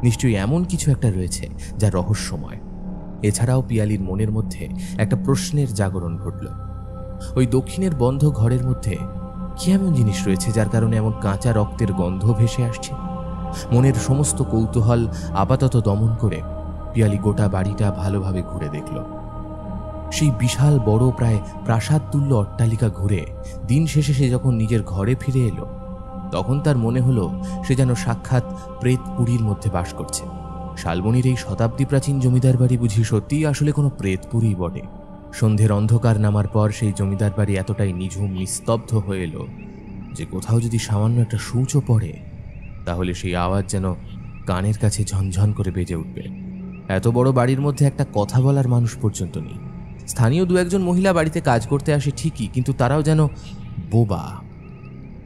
নিশ্চয়ই এমন কিছু একটা রয়েছে যা রহস্যময়। এছাড়াও পিয়ালির মনের মধ্যে একটা প্রশ্নের জাগরণ ঘটল। ওই দক্ষিণের বন্ধ ঘরের মধ্যে কি এমন জিনিস রয়েছে যার কারণে এমন কাঁচা রক্তের গন্ধ ভেসে আসছে? মনের সমস্ত কৌতূহল আপাতত দমন করে পিয়ালি গোটা বাড়িটা ভালোভাবে ঘুরে দেখল। সেই বিশাল বড় প্রায় প্রাসাদ তুল্য অট্টালিকা ঘুরে দিন শেষে সে যখন নিজের ঘরে ফিরে এলো, তখন তার মনে হলো সে যেন সাক্ষাৎ প্রেতপুরীর মধ্যে বাস করছে। শালবনির এই শতাব্দী প্রাচীন জমিদার বাড়ি বুঝি সত্যিই আসলে কোনো প্রেতপুরী বটে। সন্ধ্যের অন্ধকার নামার পর সেই জমিদার বাড়ি এতটাই নিঝুম নিস্তব্ধ হয়ে এলো যে কোথাও যদি সামান্য একটা সূচও পড়ে তাহলে সেই আওয়াজ যেন কানের কাছে ঝনঝন করে বেজে উঠবে। এত বড় বাড়ির মধ্যে একটা কথা বলার মানুষ পর্যন্ত নেই। স্থানীয় দু একজন মহিলা বাড়িতে কাজ করতে আসে ঠিকই, কিন্তু তারাও যেন বোবা।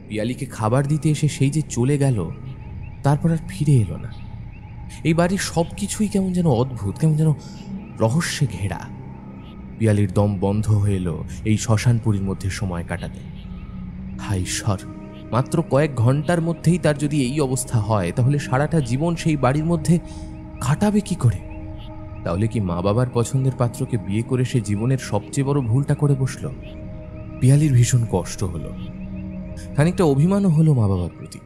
পিয়ালিকে খাবার দিতে এসে সেই যে চলে গেল, তারপর আর ফিরে এলো না। এই বাড়ির সব কিছুই কেমন যেন অদ্ভুত, কেমন যেন রহস্যে ঘেরা। পিয়ালির দম বন্ধ হয়ে এলো এই শ্মশানপুরীর মধ্যে সময় কাটাতে। হায় ঈশ্বর, মাত্র কয়েক ঘন্টার মধ্যেই তার যদি এই অবস্থা হয় তাহলে সারাটা জীবন সেই বাড়ির মধ্যে কাটাবে কি করে? তাহলে কি মা বাবার পছন্দের পাত্রকে বিয়ে করে সে জীবনের সবচেয়ে বড় ভুলটা করে বসল? পিয়ালির ভীষণ কষ্ট হলো, খানিকটা অভিমানও হলো মা বাবার প্রতি।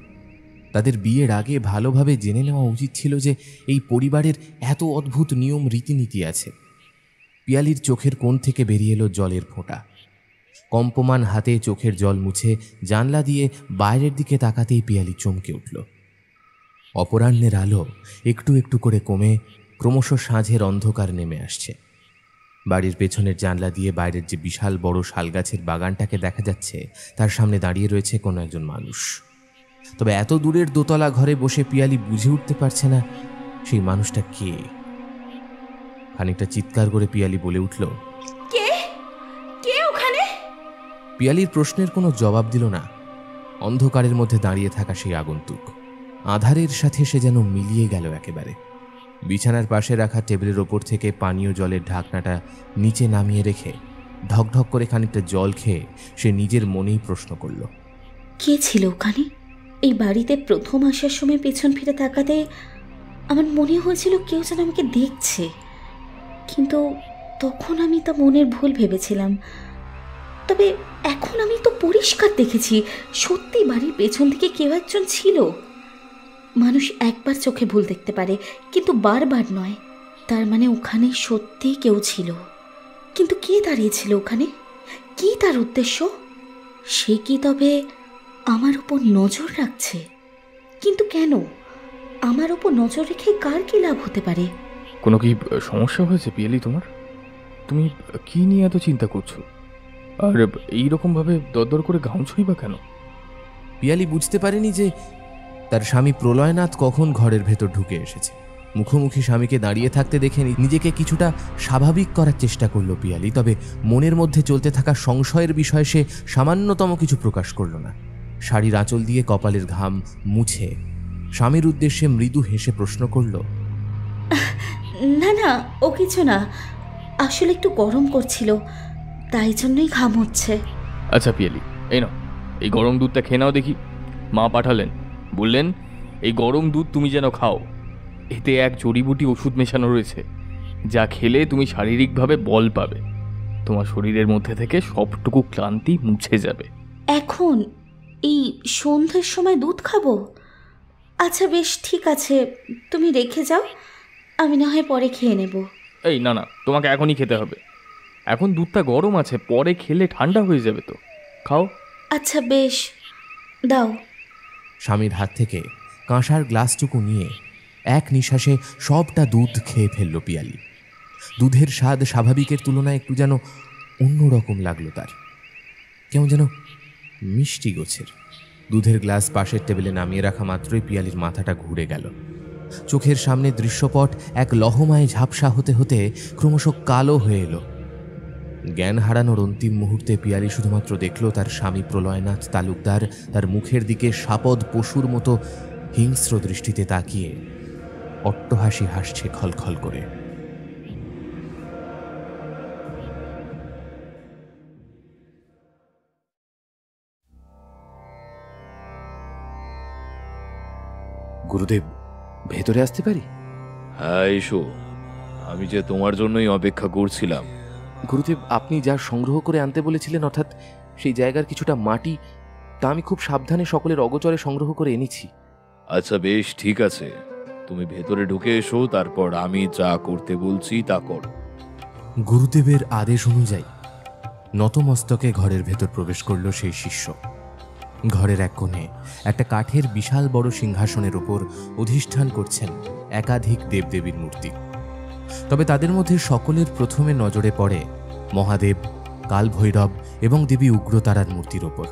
তাদের বিয়ের আগে ভালোভাবে জেনে নেওয়া উচিত ছিল যে এই পরিবারের এত অদ্ভুত নিয়ম রীতিনীতি আছে। পিয়ালির চোখের কোণ থেকে বেরিয়ে এলো জলের ফোঁটা। কম্পমান হাতে চোখের জল মুছে জানলা দিয়ে বাইরের দিকে তাকাতেই পিয়ালি চমকে উঠল। অপরাহ্নের আলো একটু একটু করে কমে ক্রমশ সাঁঝের অন্ধকার নেমে আসছে। বাড়ির পেছনের জানলা দিয়ে বাইরের যে বিশাল বড় শালগাছের বাগানটাকে দেখা যাচ্ছে, তার সামনে দাঁড়িয়ে রয়েছে কোনো একজন মানুষ। তবে এত দূরের দোতলা ঘরে বসে পিয়ালি বুঝে উঠতে পারছে না সেই মানুষটা কে। খানিকটা চিৎকার করে পিয়ালি বলে উঠল, কে কে ওখানে? পিয়ালির প্রশ্নের কোনো জবাব দিল না। অন্ধকারের মধ্যে দাঁড়িয়ে থাকা সেই আগন্তুক আধারের সাথে সে যেন মিলিয়ে গেল একেবারে। বিছানার পাশে রাখা টেবিলের ওপর থেকে পানীয় জলের ঢাকনাটা নিচে নামিয়ে রেখে ঢকঢক করে খানিকটা জল খেয়ে সে নিজের মনেই প্রশ্ন করল, কে ছিল ওখানে? এই বাড়িতে প্রথম আসার সময় পেছন ফিরে তাকাতে আমার মনে হয়েছিল কেউ যেন আমাকে দেখছে, কিন্তু তখন আমি তা মনের ভুল ভেবেছিলাম। তবে এখন আমি তো পরিষ্কার দেখেছি সত্যি বাড়ির পেছন দিকে কেউ একজন ছিল। মানুষ একবার চোখে ভুল দেখতে পারে, কিন্তু বারবার নয়। তার মানে ওখানে সত্যি কেউ ছিল। কিন্তু কে দাঁড়িয়েছিল ওখানে? কি তার উদ্দেশ্য? সে কি তবে আমার উপর নজর রাখছে? কিন্তু কেন? আমার উপর নজর রেখে কার কি লাভ হতে পারে? কোনো কি সমস্যা হয়েছে পিয়ালি তোমার? তুমি কি নিয়ে এত চিন্তা করছো? আর এইরকমভাবে দরদর করে ঘামছই বা কেন? পিয়ালি বুঝতে পারেনি যে তার স্বামী প্রলয়নাথ কখন ঘরের ভেতর ঢুকে এসেছে। মুখোমুখি স্বামীকে দাঁড়িয়ে থাকতে দেখে নিজেকে কিছুটা স্বাভাবিক করার চেষ্টা করল পিয়ালি। তবে মনের মধ্যে চলতে থাকা সংশয়ের বিষয়ে সে সামান্যতম কিছু প্রকাশ করল না। শাড়ির আঁচল দিয়ে কপালের ঘাম মুছে স্বামীর উদ্দেশ্যে মৃদু হেসে প্রশ্ন করল, না না, ও কিছু না, আসলে একটু গরম করছিল, তাই জন্যই ঘাম হচ্ছে। আচ্ছা পিয়ালি, এই নাও, এই গরম দুধটা খেয়ে নাও দেখি। মা পাঠালেন, বললেন এই গরম দুধ তুমি যেন খাও। এতে এক জড়িবুটি ওষুধ মেশানো রয়েছে, যা খেলে তুমি শারীরিকভাবে বল পাবে। তোমার শরীরের মধ্যে থেকে সবটুকু ক্লান্তি মুছে যাবে। এখন এই সন্ধ্যের সময় দুধ খাবো? আচ্ছা বেশ, ঠিক আছে, তুমি রেখে যাও, আমি না হয় পরে খেয়ে নেব। এই না না, তোমাকে এখনই খেতে হবে। এখন দুধটা গরম আছে, পরে খেলে ঠান্ডা হয়ে যাবে তো। খাও। আচ্ছা বেশ, দাও। স্বামীর হাত থেকে কাঁসার গ্লাসটুকু নিয়ে এক নিঃশ্বাসে সবটা দুধ খেয়ে ফেলল পিয়ালি। দুধের স্বাদ স্বাভাবিকের তুলনায় একটু যেন অন্যরকম লাগলো তার, কেমন যেন মিষ্টি গোছের। দুধের গ্লাস পাশের টেবিলে নামিয়ে রাখা মাত্রই পিয়ালির মাথাটা ঘুরে গেল। চোখের সামনে দৃশ্যপট এক লহমায় ঝাপসা হতে হতে ক্রমশ কালো হয়ে এলো। জ্ঞান হারানোর অন্তিম মুহূর্তে পিয়ালি শুধুমাত্র দেখল তার স্বামী প্রলয়নাথ তালুকদার তার মুখের দিকে শাপদ পশুর মতো হিংস্র দৃষ্টিতে তাকিয়ে অট্টহাসি হাসছে খলখল করে। গুরুদেব, ভেতরে আসতে পারি? হ্যাঁ এসো, আমি যে তোমার জন্যই অপেক্ষা করছিলাম। গুরুদেব, আপনি যা সংগ্রহ করে আনতে বলেছিলেন, অর্থাৎ সেই জায়গার কিছুটা মাটি, তা আমি খুব সাবধানে সকলের অগোচরে সংগ্রহ করে এনেছি। আচ্ছা বেশ, ঠিক আছে, তুমি ভেতরে ঢুকে এসো, তারপর আমি যা করতে বলছি তা করো। গুরুদেবের আদেশ অনুযায়ী নতমস্তকে ঘরের ভেতর প্রবেশ করল সেই শিষ্য। ঘরের এক কোণে একটা কাঠের বিশাল বড় সিংহাসনের ওপর অধিষ্ঠান করছেন একাধিক দেবদেবীর মূর্তি। তবে তাদের মধ্যে সকলের প্রথমে নজরে পড়ে মহাদেব, কালভৈরব এবং দেবী উগ্রতারার মূর্তির ওপর।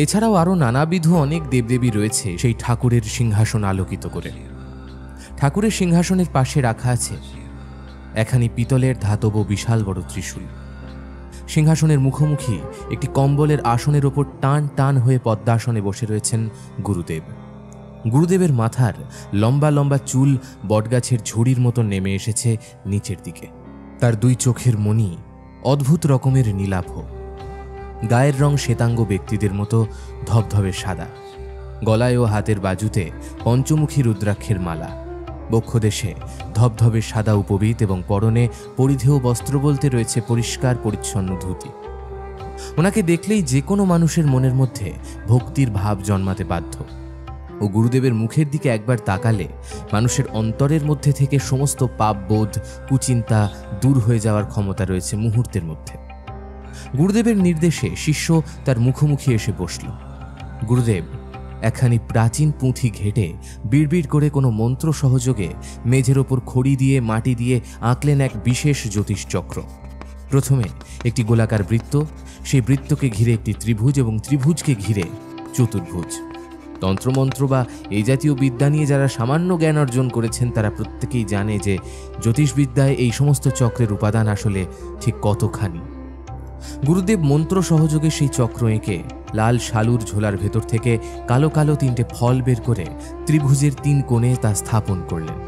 এছাড়াও আরও নানাবিধ অনেক দেবদেবী রয়েছে সেই ঠাকুরের সিংহাসন আলোকিত করে। ঠাকুরের সিংহাসনের পাশে রাখা আছে একখানি পিতলের ধাতব বিশাল বড় ত্রিশূল। সিংহাসনের মুখোমুখি একটি কম্বলের আসনের ওপর টান টান হয়ে পদ্মাসনে বসে রয়েছেন গুরুদেব। গুরুদেবের মাথার লম্বা লম্বা চুল বটগাছের ঝুড়ির মতো নেমে এসেছে নিচের দিকে। তার দুই চোখের মণি অদ্ভুত রকমের নীলাভ। গায়ের রং শ্বেতাঙ্গ ব্যক্তিদের মতো ধবধবে সাদা। গলায় ও হাতের বাজুতে পঞ্চমুখী রুদ্রাক্ষের মালা। বক্ষদেশে ধবধবে সাদা উপবীত এবং পরনে পরিধেয় বস্ত্র বলতে রয়েছে পরিষ্কার পরিচ্ছন্ন ধুতি। ওনাকে দেখলেই যে কোনো মানুষের মনের মধ্যে ভক্তির ভাব জন্মাতে বাধ্য। ও গুরুদেবের মুখের দিকে একবার তাকালে মানুষের অন্তরের মধ্যে থেকে সমস্ত পাপবোধ, কুচিন্তা দূর হয়ে যাওয়ার ক্ষমতা রয়েছে মুহূর্তের মধ্যে। গুরুদেবের নির্দেশে শিষ্য তার মুখোমুখি এসে বসল। গুরুদেব একখানি প্রাচীন পুঁথি ঘেটে বিড়বিড় করে কোনো মন্ত্র সহযোগে মেঝের ওপর খড়ি দিয়ে মাটি দিয়ে আঁকলেন এক বিশেষ জ্যোতিষচক্র। প্রথমে একটি গোলাকার বৃত্ত, সেই বৃত্তকে ঘিরে একটি ত্রিভুজ এবং ত্রিভুজকে ঘিরে চতুর্ভুজ। তন্ত্রমন্ত্র বা এই জাতীয় বিদ্যা নিয়ে যারা সামান্য জ্ঞান অর্জন করেছেন তারা প্রত্যেকেই জানে যে জ্যোতিষবিদ্যায় এই সমস্ত চক্রের উপাদান আসলে ঠিক কতখানি। গুরুদেব মন্ত্র সহযোগে সেই চক্র এঁকে লাল শালুর ঝোলার ভেতর থেকে কালো কালো তিনটে ফল বের করে ত্রিভুজের তিন কোণে তা স্থাপন করলেন।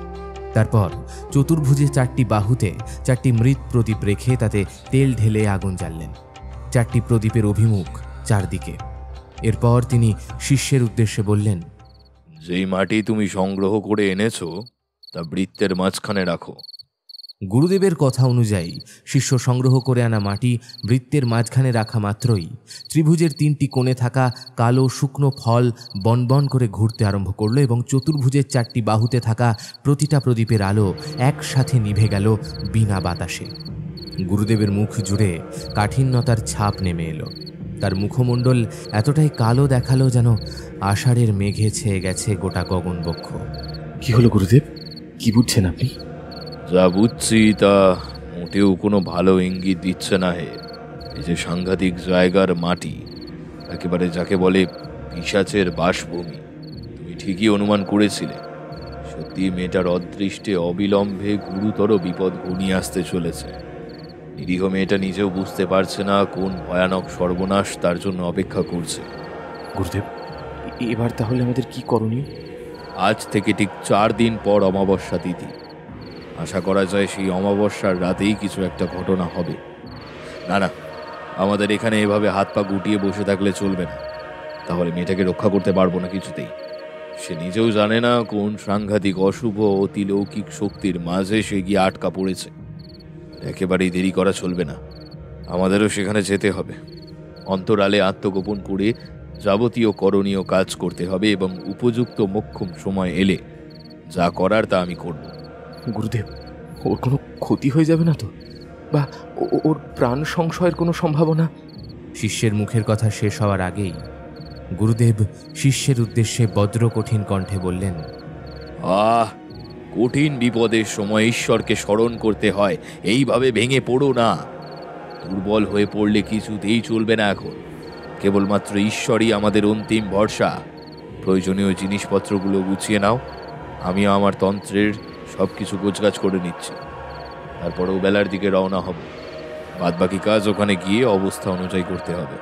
তারপর চতুর্ভুজে চারটি বাহুতে চারটি মৃৎ প্রদীপ রেখে তাতে তেল ঢেলে আগুন জ্বাললেন। চারটি প্রদীপের অভিমুখ চারদিকে। এরপর তিনি শিষ্যের উদ্দেশ্যে বললেন, যেই মাটি তুমি সংগ্রহ করে এনেছো তা বৃত্তের মাঝখানে রাখো। গুরুদেবের কথা অনুযায়ী শিষ্য সংগ্রহ করে আনা মাটি বৃত্তের মাঝখানে রাখা মাত্রই ত্রিভুজের তিনটি কোণে থাকা কালো শুকনো ফল বনবন করে ঘুরতে আরম্ভ করল এবং চতুর্ভুজের চারটি বাহুতে থাকা প্রতিটা প্রদীপের আলো একসাথে নিভে গেল বিনা বাতাসে। গুরুদেবের মুখ জুড়ে কাঠিন্যতার ছাপ নেমে এলো। তার মুখমণ্ডল এতটাই কালো দেখালো যেন আষাঢ়ের মেঘে ছেয়ে গেছে গোটা গগনবক্ষ। কি হলো গুরুদেব, কি বুঝছেন আপনি? যা বুঝছি তা মোটেও কোনো ভালো ইঙ্গিত দিচ্ছে না হে। এই যে সাংঘাতিক জায়গার মাটি, একেবারে যাকে বলে পিশাচের বাসভূমি, তুমি ঠিকই অনুমান করেছিলে। সত্যি মেয়েটার অদৃষ্টে অবিলম্বে গুরুতর বিপদ ঘনিয়ে আসতে চলেছে। নিরীহ মেয়েটা নিজেও বুঝতে পারছে না কোন ভয়ানক সর্বনাশ তার জন্য অপেক্ষা করছে। গুরুদেব, এবার তাহলে আমাদের কি করণীয়? আজ থেকে ঠিক 4 দিন পর অমাবস্যা তিথি। আশা করা যায় সেই অমাবস্যার রাতেই কিছু একটা ঘটনা হবে। না না, আমাদের এখানে এভাবে হাত পা গুটিয়ে বসে থাকলে চলবে না, তাহলে মেয়েটাকে রক্ষা করতে পারবো না কিছুতেই। সে নিজেও জানে না কোন সাংঘাতিক অশুভ অতিলৌকিক শক্তির মাঝে সে গিয়ে আটকা পড়েছে। একেবারেই দেরি করা চলবে না, আমাদেরও সেখানে যেতে হবে। অন্তরালে আত্মগোপন করে যাবতীয় করণীয় কাজ করতে হবে এবং উপযুক্ত মোক্ষম সময় এলে যা করার তা আমি করব। গুরুদেব, ওর কোনো ক্ষতি হয়ে যাবে না তো? বা ওর প্রাণ সংশয়ের কোনো সম্ভাবনা? শিষ্যের মুখের কথা শেষ হওয়ার আগেই গুরুদেব শিষ্যের উদ্দেশ্যে বজ্র কঠিন কণ্ঠে বললেন, কঠিন বিপদের সময় ঈশ্বরকে স্মরণ করতে হয়, এইভাবে ভেঙে পড়ো না। দুর্বল হয়ে পড়লে কিছুতেই চলবে না। এখন কেবলমাত্র ঈশ্বরই আমাদের অন্তিম ভরসা। প্রয়োজনীয় জিনিসপত্রগুলো গুছিয়ে নাও, আমিও আমার তন্ত্রের সব কিছু গোছগাছ করে নিচ্ছি। তারপরেও বেলার দিকে রওনা হব। বাদবাকি কাজ ওখানে গিয়ে অবস্থা অনুযায়ী করতে হবে।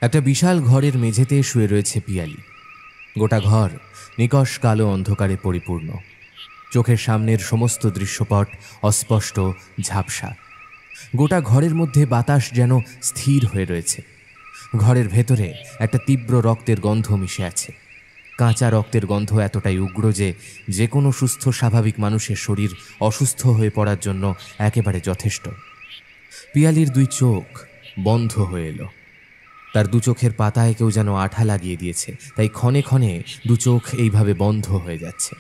একটা বিশাল ঘরের মেঝেতে শুয়ে রয়েছে পিয়ালি। গোটা ঘর নিকষ কালো অন্ধকারে পরিপূর্ণ। চোখের সামনের সমস্ত দৃশ্যপট অস্পষ্ট, ঝাপসা। গোটা ঘরের মধ্যে বাতাস যেন স্থির হয়ে রয়েছে। ঘরের ভেতরে একটা তীব্র রক্তের গন্ধ মিশে আছে। কাঁচা রক্তের গন্ধ এতটাই উগ্র যে যে কোনো সুস্থ স্বাভাবিক মানুষের শরীর অসুস্থ হয়ে পড়ার জন্য একেবারে যথেষ্ট। পিয়ালির দুই চোখ বন্ধ হয়ে এলো। তার দু চোখের পাতায় কেউ যেন আঠা লাগিয়ে দিয়েছে, তাই ক্ষণে ক্ষণে দু চোখ এইভাবে বন্ধ হয়ে যাচ্ছে।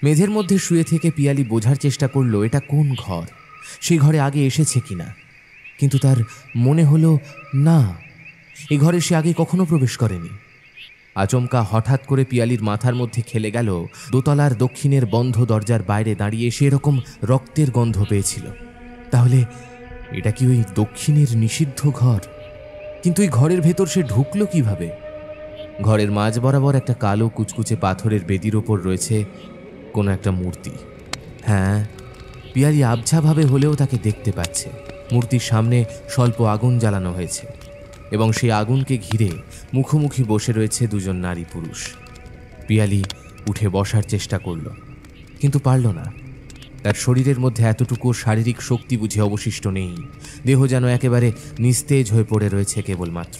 মেঝের মধ্যে শুয়ে থেকে পিয়ালি বোঝার চেষ্টা করলো এটা কোন ঘর, সেই ঘরে আগে এসেছে কিনা। কিন্তু তার মনে হলো না, এ ঘরে সে আগে কখনো প্রবেশ করেনি। আচমকা হঠাৎ করে পিয়ালির মাথার মধ্যে খেলে গেল দোতলার দক্ষিণের বন্ধ দরজার বাইরে দাঁড়িয়ে সে এরকম রক্তের গন্ধ পেয়েছিল। তাহলে এটা কি ওই দক্ষিণের নিষিদ্ধ ঘর? কিন্তু এই ঘরের ভেতর সে ঢুকলো কিভাবে? ঘরের মাঝ বরাবর একটা কালো কুচকুচে পাথরের বেদির ওপর রয়েছে কোনো একটা মূর্তি। হ্যাঁ, পিয়ালি আবছাভাবে হলেও তাকে দেখতে পাচ্ছে। মূর্তির সামনে স্বল্প আগুন জ্বালানো হয়েছে এবং সেই আগুনকে ঘিরে মুখোমুখি বসে রয়েছে দুজন নারী পুরুষ। পিয়ালি উঠে বসার চেষ্টা করল, কিন্তু পারল না। তার শরীরের মধ্যে এতটুকু শারীরিক শক্তি বুঝে অবশিষ্ট নেই। দেহ যেন একেবারে নিস্তেজ হয়ে পড়ে রয়েছে কেবলমাত্র।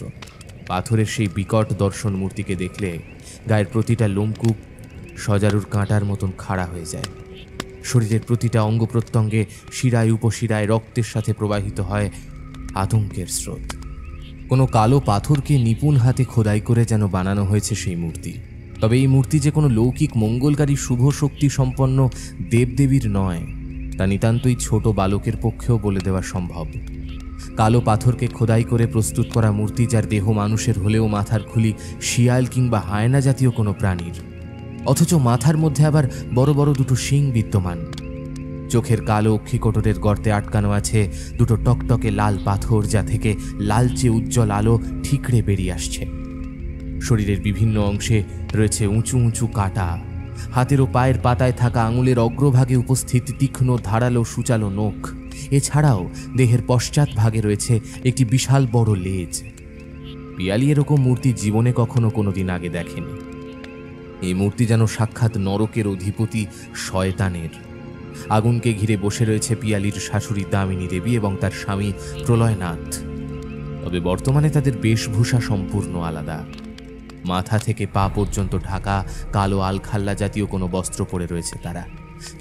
পাথরের সেই বিকট দর্শন মূর্তিকে দেখলে গায়ের প্রতিটা লোমকূপ সজারুর কাঁটার মতন খাড়া হয়ে যায়। শরীরের প্রতিটা অঙ্গ প্রত্যঙ্গে শিরায় উপশিরায় রক্তের সাথে প্রবাহিত হয় আতঙ্কের স্রোত। কোনো কালো পাথরকে নিপুণ হাতে খোদাই করে যেন বানানো হয়েছে সেই মূর্তি। তবে এই মূর্তি যে কোনো লৌকিক মঙ্গলকারী শুভ শক্তি সম্পন্ন দেবদেবীর নয়, তা নিতান্তই ছোট বালকের পক্ষেও বলে দেওয়া সম্ভব। কালো পাথরকে খোদাই করে প্রস্তুত করা মূর্তি, যার দেহ মানুষের হলেও মাথার খুলি শিয়াল কিংবা হায়না জাতীয় কোনো প্রাণীর, অথচ মাথার মধ্যে আবার বড় বড় দুটো শিং বিদ্যমান। চোখের কালো অক্ষিকোটরের গর্তে আটকানো আছে দুটো টকটকে লাল পাথর, যা থেকে লালচে উজ্জ্বল আলো ঠিকরে বেরিয়ে আসছে। শরীরের বিভিন্ন অংশে রয়েছে উঁচু উঁচু কাঁটা। হাতের ও পায়ের পাতায় থাকা আঙুলের অগ্রভাগে উপস্থিত তীক্ষ্ণ ধারালো সূচালো নখ। এছাড়াও দেহের পশ্চাৎ ভাগে রয়েছে একটি বিশাল বড় লেজ। পিয়ালি এরকম মূর্তি জীবনে কখনো কোনোদিন আগে দেখেনি। এই মূর্তি যেন সাক্ষাৎ নরকের অধিপতি শয়তানের। আগুনকে ঘিরে বসে রয়েছে পিয়ালির শাশুড়ি দামিনী দেবী এবং তার স্বামী প্রলয়নাথ। তবে বর্তমানে তাদের বেশভূষা সম্পূর্ণ আলাদা। মাথা থেকে পা পর্যন্ত ঢাকা কালো আলখাল্লা জাতীয় কোনো বস্ত্র পরে রয়েছে তারা।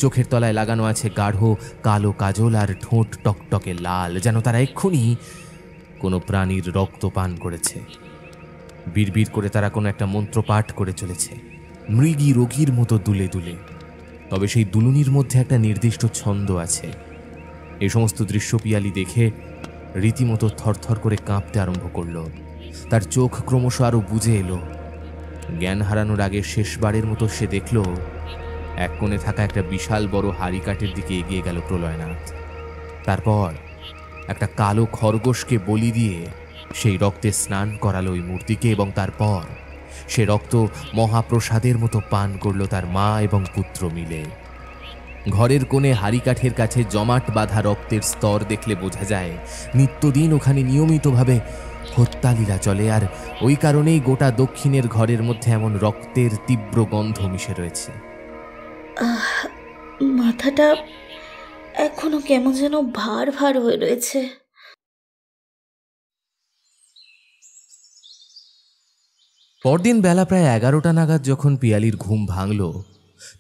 চোখের তলায় লাগানো আছে গাঢ় কালো কাজল আর ঠোঁট টকটকে লাল, যেন তারা এক্ষুনি কোনো প্রাণীর রক্ত পান করেছে। বিড়বিড় করে তারা কোনো একটা মন্ত্র পাঠ করে চলেছে, মৃগী রোগীর মতো দুলে দুলে। তবে সেই দুলুনির মধ্যে একটা নির্দিষ্ট ছন্দ আছে। এই সমস্ত দৃশ্য পিয়ালি দেখে রীতিমতো থরথর করে কাঁপতে আরম্ভ করল। তার চোখ ক্রমশ আরো বুজে এলো। জ্ঞান হারানোর আগে শেষবারের মতো সে দেখল এক কোণে থাকা একটা বিশাল বড় হাড়িকাঠের দিকে এগিয়ে গেল প্রলয়নাথ। তারপর একটা কালো খরগোশকে বলি দিয়ে সেই রক্তে স্নান করালো ওই মূর্তিকে এবং তারপর সে রক্ত মহাপ্রসাদের মতো পান করল তার মা এবং পুত্র মিলে। ঘরের কোণে হাড়িকাঠের কাছে জমাট বাঁধা রক্তের স্তর দেখলে বোঝা যায় নিত্যদিন ওখানে নিয়মিতভাবে হত্যালীলা চলে, আর ওই কারণেই গোটা দক্ষিণের ঘরের মধ্যে এমন রক্তের তীব্র গন্ধ মিশে রয়েছে। মাথাটা এখনো কেমন যেন ভার ভার হয়ে রয়েছে। পরদিন বেলা প্রায় 11টা নাগাদ যখন পিয়ালির ঘুম ভাঙল,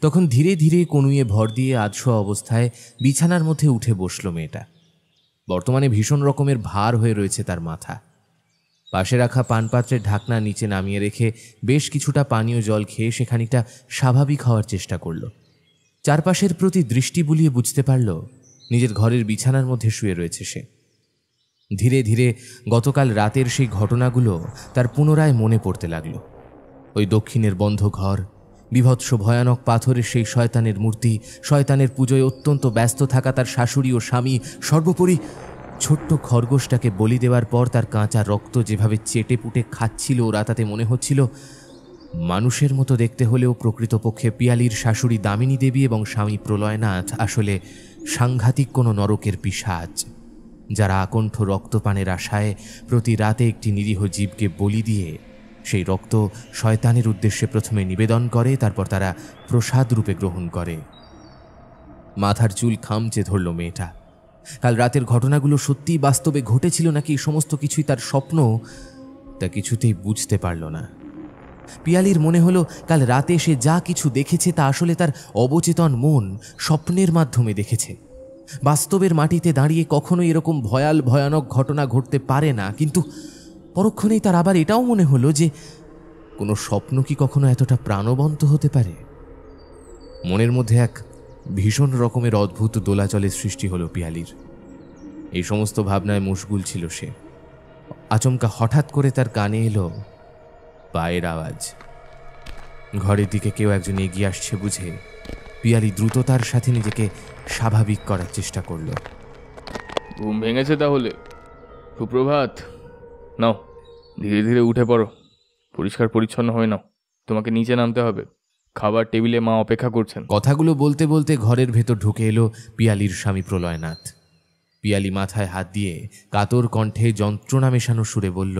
তখন ধীরে ধীরে কনুইয়ে ভর দিয়ে আধশোয়া অবস্থায় বিছানার মধ্যে উঠে বসল মেয়েটা। বর্তমানে ভীষণ রকমের ভার হয়ে রয়েছে তার মাথা। পাশে রাখা পানপাত্রের ঢাকনা নিচে নামিয়ে রেখে বেশ কিছুটা পানীয় জল খেয়ে সে খানিকটা স্বাভাবিক হওয়ার চেষ্টা করল। চারপাশের প্রতি দৃষ্টি বুলিয়ে বুঝতে পারল নিজের ঘরের বিছানার মধ্যে শুয়ে রয়েছে সে। ধীরে ধীরে গতকাল রাতের সেই ঘটনাগুলো তার পুনরায় মনে পড়তে লাগল। ওই দক্ষিণের বন্ধ ঘর, বিভৎস ভয়ানক পাথরের সেই শয়তানের মূর্তি, শয়তানের পুজোয় অত্যন্ত ব্যস্ত থাকা তার শাশুড়ি ও স্বামী, সর্বোপরি ছোট্ট খরগোশটাকে বলি দেওয়ার পর তার কাঁচা রক্ত যেভাবে চেটে পুটে খাচ্ছিল ওরা, তাতে মনে হচ্ছিল মানুষের মতো দেখতে হলেও প্রকৃতপক্ষে পিয়ালির শাশুড়ি দামিনী দেবী এবং স্বামী প্রলয়নাথ আসলে সাংঘাতিক কোনো নরকের পিশাচ, যারা আকণ্ঠ রক্তপানের আশায় প্রতি রাতে একটি নিরীহ জীবকে বলি দিয়ে সেই রক্ত শয়তানের উদ্দেশ্যে প্রথমে নিবেদন করে, তারপর তারা প্রসাদ রূপে গ্রহণ করে। মাথার চুল খামচে ধরল মেয়েটা। কাল রাতের ঘটনাগুলো সত্যিই বাস্তবে ঘটেছিল নাকি সমস্ত কিছুই তার স্বপ্ন, তা কিছুতেই বুঝতে পারল না। পিয়ালির মনে হলো কাল রাতে সে যা কিছু দেখেছে তা আসলে তার অবচেতন মন স্বপ্নের মাধ্যমে দেখেছে। বাস্তবের মাটিতে দাঁড়িয়ে কখনো এরকম ভয়ানক ঘটনা ঘটতে পারে না, কিন্তু পরক্ষণেই তার আবার এটাও মনে হলো যে কোনো স্বপ্ন কি কখনো এতটা প্রাণবন্ত হতে পারে। মনের মধ্যে এক ভীষণ রকমের অদ্ভুত দোলাচলের সৃষ্টি হলো পিয়ালির। এই সমস্ত ভাবনায় মশগুল ছিল সে। আচমকা হঠাৎ করে তার কানে এলো পায়ের আওয়াজ। ঘরের দিকে কেউ একজন এগিয়ে আসছে বুঝে পিয়ালি দ্রুততার সাথে নিজেকে স্বাভাবিক করার চেষ্টা করল। ঘুম ভেঙেছে তাহলে? সুপ্রভাত। নাও, ধীরে ধীরে উঠে পড়ো, পরিষ্কার পরিচ্ছন্ন হয়ে নাও। তোমাকে নিচে নামতে হবে, খাবার টেবিলে মা অপেক্ষা করছেন। কথাগুলো বলতে বলতে ঘরের ভেতর ঢুকে এলো পিয়ালির স্বামী প্রলয়নাথ। পিয়ালি মাথায় হাত দিয়ে কাতর কণ্ঠে যন্ত্রণা মেশানো সুরে বলল,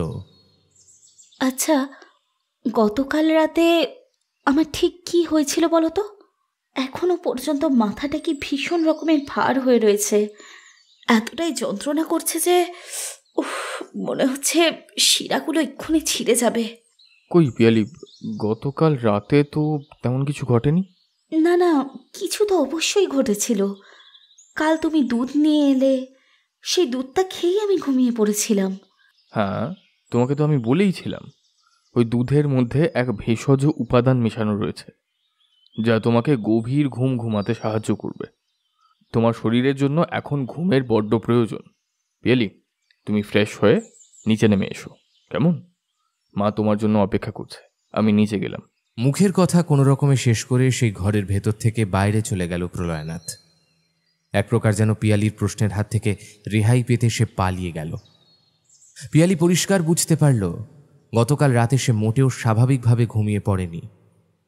আচ্ছা, গতকাল রাতে আমার ঠিক কি হয়েছিল বলো তো? এখনো পর্যন্ত মাথাটা কি ভীষণ রকমের ভার হয়ে রয়েছে। এতটাই যন্ত্রণা করছে যে মনে হচ্ছে শিরাগুলো এক্ষুনি ছিঁড়ে যাবে। কই পিয়ালি, গতকাল রাতে তো তেমন কিছু ঘটেনি। না না, কিছু তো অবশ্যই ঘটেছিল। কাল তুমি দুধ নিয়ে এলে, সেই দুধটা খেয়েই আমি ঘুমিয়ে পড়েছিলাম। হ্যাঁ, তোমাকে তো আমি বলেইছিলাম ওই দুধের মধ্যে এক ভেষজ উপাদান মেশানো রয়েছে যা তোমাকে গভীর ঘুম ঘুমাতে সাহায্য করবে। তোমার শরীরের জন্য এখন ঘুমের বড্ড প্রয়োজন। পিয়ালি, তুমি ফ্রেশ হয়ে নিচে নেমে এসো, কেমন? মা তোমার জন্য অপেক্ষা করছে। আমি নিচে গেলাম। মুখের কথা কোনো রকমে শেষ করে সেই ঘরের ভেতর থেকে বাইরে চলে গেল প্রলয়নাথ। এক প্রকার যেন পিয়ালির প্রশ্নের হাত থেকে রেহাই পেতে সে পালিয়ে গেল। পিয়ালি পরিষ্কার বুঝতে পারল গতকাল রাতে সে মোটেও স্বাভাবিকভাবে ঘুমিয়ে পড়েনি।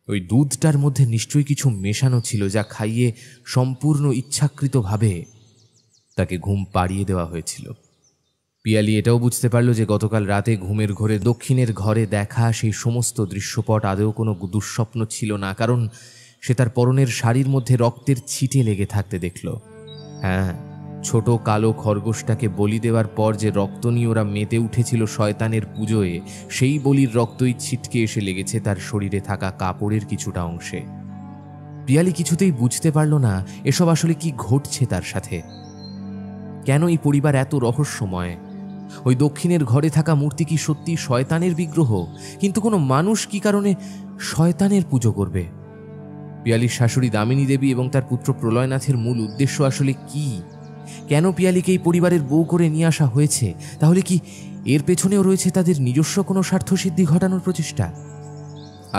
ওই দুধটার মধ্যে নিশ্চয়ই কিছু মেশানো ছিল যা খাইয়ে সম্পূর্ণ ইচ্ছাকৃতভাবে তাকে ঘুম পাড়িয়ে দেওয়া হয়েছিল। পিয়ালি এটাও বুঝতে পারল যে গতকাল রাতে ঘুমের ঘোরে দক্ষিণের ঘরে দেখা সেই সমস্ত দৃশ্যপট আদৌ কোনো দুঃস্বপ্ন ছিল না, কারণ সে তার পরনের শাড়ির মধ্যে রক্তের ছিটে লেগে থাকতে দেখল। হ্যাঁ, ছোট কালো খরগোশটাকে বলি দেওয়ার পর যে রক্ত নিয়ে ওরা মেতে উঠেছিল শয়তানের পুজোয়, সেই বলির রক্তই ছিটকে এসে লেগেছে তার শরীরে থাকা কাপড়ের কিছুটা অংশে। পিয়ালি কিছুতেই বুঝতে পারল না এসব আসলে কি ঘটছে তার সাথে। কেন এই পরিবার এত রহস্যময়? ওই দক্ষিণের ঘরে থাকা মূর্তি কি সত্যি শয়তানের বিগ্রহ? কিন্তু কোনো মানুষ কি কারণে শয়তানের পুজো করবে? পিয়ালির শাশুড়ি দামিনী দেবী এবং তার পুত্র প্রলয়নাথের মূল উদ্দেশ্য আসলে কি? কেন পিয়ালিকে এই পরিবারের বউ করে নিয়ে আসা হয়েছে? তাহলে কি এর পেছনেও রয়েছে তাদের নিজস্ব কোনো স্বার্থসিদ্ধি ঘটানোর প্রচেষ্টা?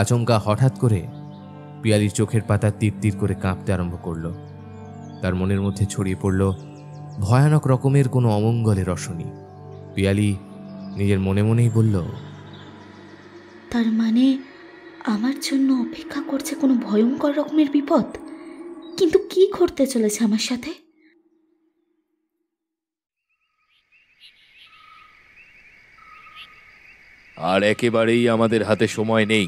আচমকা হঠাৎ করে পিয়ালির চোখের পাতা তীর তীর করে কাঁপতে আরম্ভ করল। তার মনের মধ্যে ছড়িয়ে পড়ল ভয়ানক রকমের কোনো অমঙ্গলের রসনী। পিয়ালি নিজের মনে মনেই বলল, তার মানে আমার জন্য অপেক্ষা করছে কোনো ভয়ঙ্কর রকমের বিপদ। কিন্তু কি ঘটতে চলেছে আমার সাথে? আর একেবারেই আমাদের হাতে সময় নেই।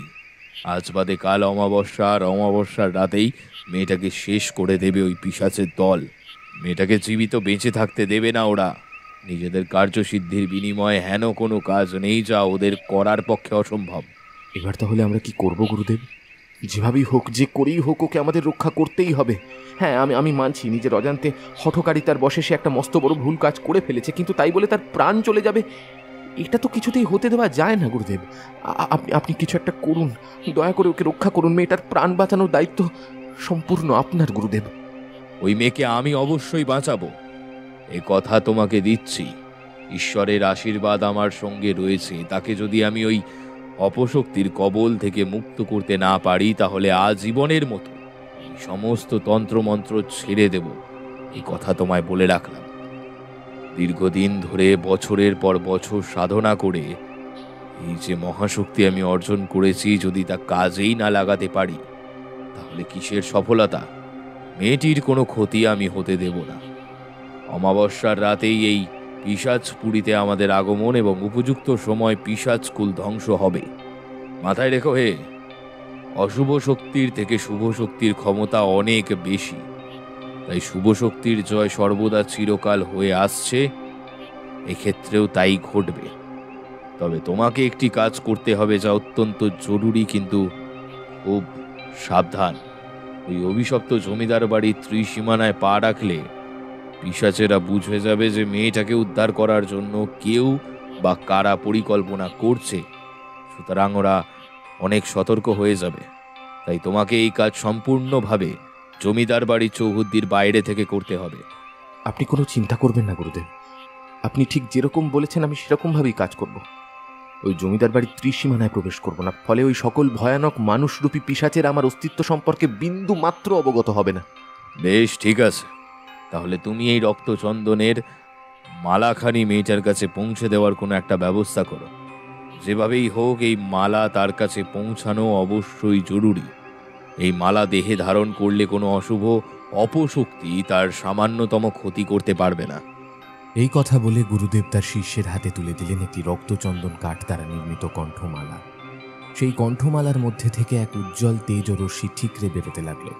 আজ বাদে কাল অমাবস্যা, আর অমাবস্যার রাতেই মেয়েটাকে শেষ করে দেবে ওই পিশাচের দল। মেয়েটাকে জীবিত বেঁচে থাকতে দেবে না ওরা। নিজেদের কার্যসিদ্ধির বিনিময়ে হেন কোনো কাজ নেই যা ওদের করার পক্ষে অসম্ভব। এবার তাহলে আমরা কি করব গুরুদেব? যেভাবেই হোক, যে করেই হোক, ওকে আমাদের রক্ষা করতেই হবে। হ্যাঁ, আমি মানছি নিজের অজান্তে হঠকারিতার বশে সে একটা মস্ত বড় ভুল কাজ করে ফেলেছে, কিন্তু তাই বলে তার প্রাণ চলে যাবে এটা তো কিছুতেই হতে দেওয়া যায় না গুরুদেব। আপনি কিছু একটা করুন, দয়া করে ওকে রক্ষা করুন। মেয়েটার প্রাণ বাঁচানোর দায়িত্ব সম্পূর্ণ আপনার গুরুদেব। ওই মেয়েকে আমি অবশ্যই বাঁচাবো, এ কথা তোমাকে দিচ্ছি। ঈশ্বরের আশীর্বাদ আমার সঙ্গে রয়েছে। তাকে যদি আমি ওই অপশক্তির কবল থেকে মুক্ত করতে না পারি, তাহলে আজীবনের মতো এই সমস্ত তন্ত্রমন্ত্র ছেড়ে দেব, এই কথা তোমায় বলে রাখলাম। দীর্ঘদিন ধরে বছরের পর বছর সাধনা করে এই যে মহাশক্তি আমি অর্জন করেছি, যদি তা কাজেই না লাগাতে পারি, তাহলে কিসের সফলতা? মেয়েটির কোনো ক্ষতি আমি হতে দেব না। অমাবস্যার রাতেই এই পিশাচপুরীতে আমাদের আগমন, এবং উপযুক্ত সময় পিশাচকুল ধ্বংস হবে। মাথায় রেখো হে, অশুভ শক্তির থেকে শুভ শক্তির ক্ষমতা অনেক বেশি। তাই শুভ শক্তির জয় সর্বদা চিরকাল হয়ে আসছে, এক্ষেত্রেও তাই ঘটবে। তবে তোমাকে একটি কাজ করতে হবে যা অত্যন্ত জরুরি, কিন্তু খুব সাবধান। ওই অভিশপ্ত জমিদার বাড়ির ত্রিসীমানায় পা রাখলে পিশাচেরা বুঝে যাবে যে মেয়েটাকে উদ্ধার করার জন্য কেউ বা কারা পরিকল্পনা করছে। সুতরাং ওরা অনেক সতর্ক হয়ে যাবে। তাই তোমাকে এই কাজ সম্পূর্ণভাবে জমিদার বাড়ির চৌহদ্দির বাইরে থেকে করতে হবে। আপনি কোনো চিন্তা করবেন না গুরুদেব, আপনি ঠিক যেরকম বলেছেন আমি সেরকমভাবেই কাজ করব। ওই জমিদার বাড়ির ত্রিসীমানায় প্রবেশ করব না, ফলে ওই সকল ভয়ানক মানুষরূপী পিশাচের আমার অস্তিত্ব সম্পর্কে বিন্দু মাত্র অবগত হবে না। বেশ, ঠিক আছে। তাহলে তুমি এই রক্তচন্দনের মালাখানি মেয়েটার কাছে পৌঁছে দেওয়ার কোনো একটা ব্যবস্থা করো। যেভাবেই হোক এই মালা তার কাছে পৌঁছানো অবশ্যই জরুরি। এই মালা দেহে ধারণ করলে কোনো অশুভ অপশক্তি তার সামান্যতম ক্ষতি করতে পারবে না। এই কথা বলে গুরুদেব তার শিষ্যের হাতে তুলে দিলেন একটি রক্তচন্দন কাঠ দ্বারা নির্মিত কণ্ঠমালা। সেই কণ্ঠমালার মধ্যে থেকে এক উজ্জ্বল তেজ ও রশ্মি ঠিকরে বেরোতে লাগলো।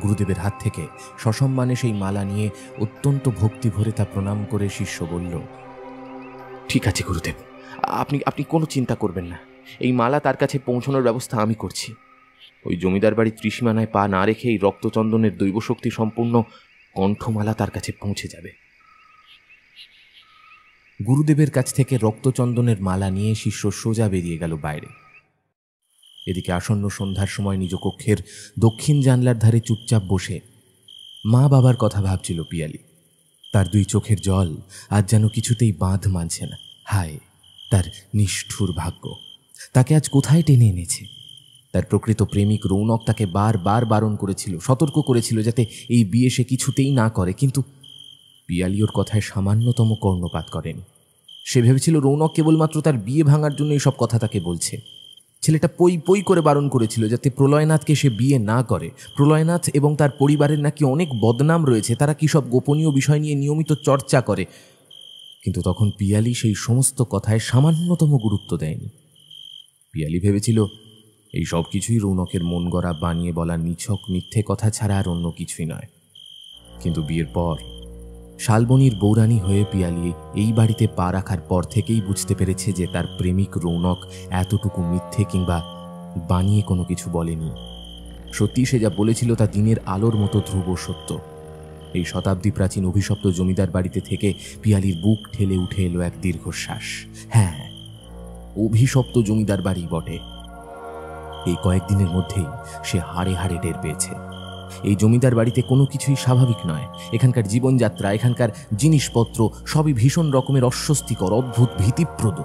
গুরুদেবের হাত থেকে সসম্মানে সেই মালা নিয়ে অত্যন্ত ভক্তি ভরে তা প্রণাম করে শিষ্য বলল, ঠিক আছে গুরুদেব, আপনি কোনো চিন্তা করবেন না, এই মালা তার কাছে পৌঁছানোর ব্যবস্থা আমি করছি। ওই জমিদার বাড়ির ত্রিসীমানায় পা না রেখে এই রক্তচন্দনের দৈবশক্তি সম্পূর্ণ কণ্ঠমালা তার কাছে পৌঁছে যাবে। গুরুদেবের কাছ থেকে রক্তচন্দনের মালা নিয়ে শিষ্য সোজা বেরিয়ে গেল বাইরে। এদিকে আসন্ন সন্ধ্যার সময় নিজ কক্ষের দক্ষিণ জানলার ধারে চুপচাপ বসে মা বাবার কথা ভাবছিল পিয়ালি। তার দুই চোখের জল আজ যেন কিছুতেই বাঁধ মানছে না। হায়, তার নিষ্ঠুর ভাগ্য তাকে আজ কোথায় টেনে এনেছে। তার প্রকৃত প্রেমিক রৌনক তাকে বারবার বারণ করেছিল, সতর্ক করেছিল যাতে এই বিয়ে সে কিছুতেই না করে, কিন্তু পিয়ালি ওর কথায় সামান্যতম কর্ণপাত করেনি। সে ভেবেছিল রৌনক কেবলমাত্র তার বিয়ে ভাঙার জন্য এইসব কথা তাকে বলছে। ছেলেটা পই পই করে বারণ করেছিল যাতে প্রলয়নাথকে সে বিয়ে না করে। প্রলয়নাথ এবং তার পরিবারের নাকি অনেক বদনাম রয়েছে, তারা কি সব গোপনীয় বিষয় নিয়ে নিয়মিত চর্চা করে। কিন্তু তখন পিয়ালি সেই সমস্ত কথায় সামান্যতম গুরুত্ব দেয়নি। পিয়ালি ভেবেছিল এই সব কিছুই রৌনকের মন গড়া বানিয়ে বলা নিছক মিথ্যে কথা ছাড়া আর অন্য কিছুই নয়। কিন্তু বিয়ের পর শালবনির বৌরানী হয়ে পিয়ালি এই বাড়িতে পা রাখার পর থেকেই বুঝতে পেরেছে যে তার প্রেমিক রৌনক এতটুকু মিথ্যে কিংবা বানিয়ে কোনো কিছু বলেনি। সত্যি সে যা বলেছিল তা দিনের আলোর মতো ধ্রুব সত্য। এই শতাব্দী প্রাচীন অভিশপ্ত জমিদার বাড়িতে থেকে পিয়ালির বুক ঠেলে উঠে এলো এক দীর্ঘশ্বাস। হ্যাঁ, অভিশপ্ত জমিদার বাড়ি বটে। এই কয়েকদিনের মধ্যেই সে হাড়ে হাড়ে টের পেয়েছে এই জমিদার বাড়িতে কোনো কিছুই স্বাভাবিক নয়। এখানকার জীবনযাত্রা, এখানকার জিনিসপত্র সবই ভীষণ রকমের অস্বস্তিকর, অদ্ভুত, ভীতিপ্রদ।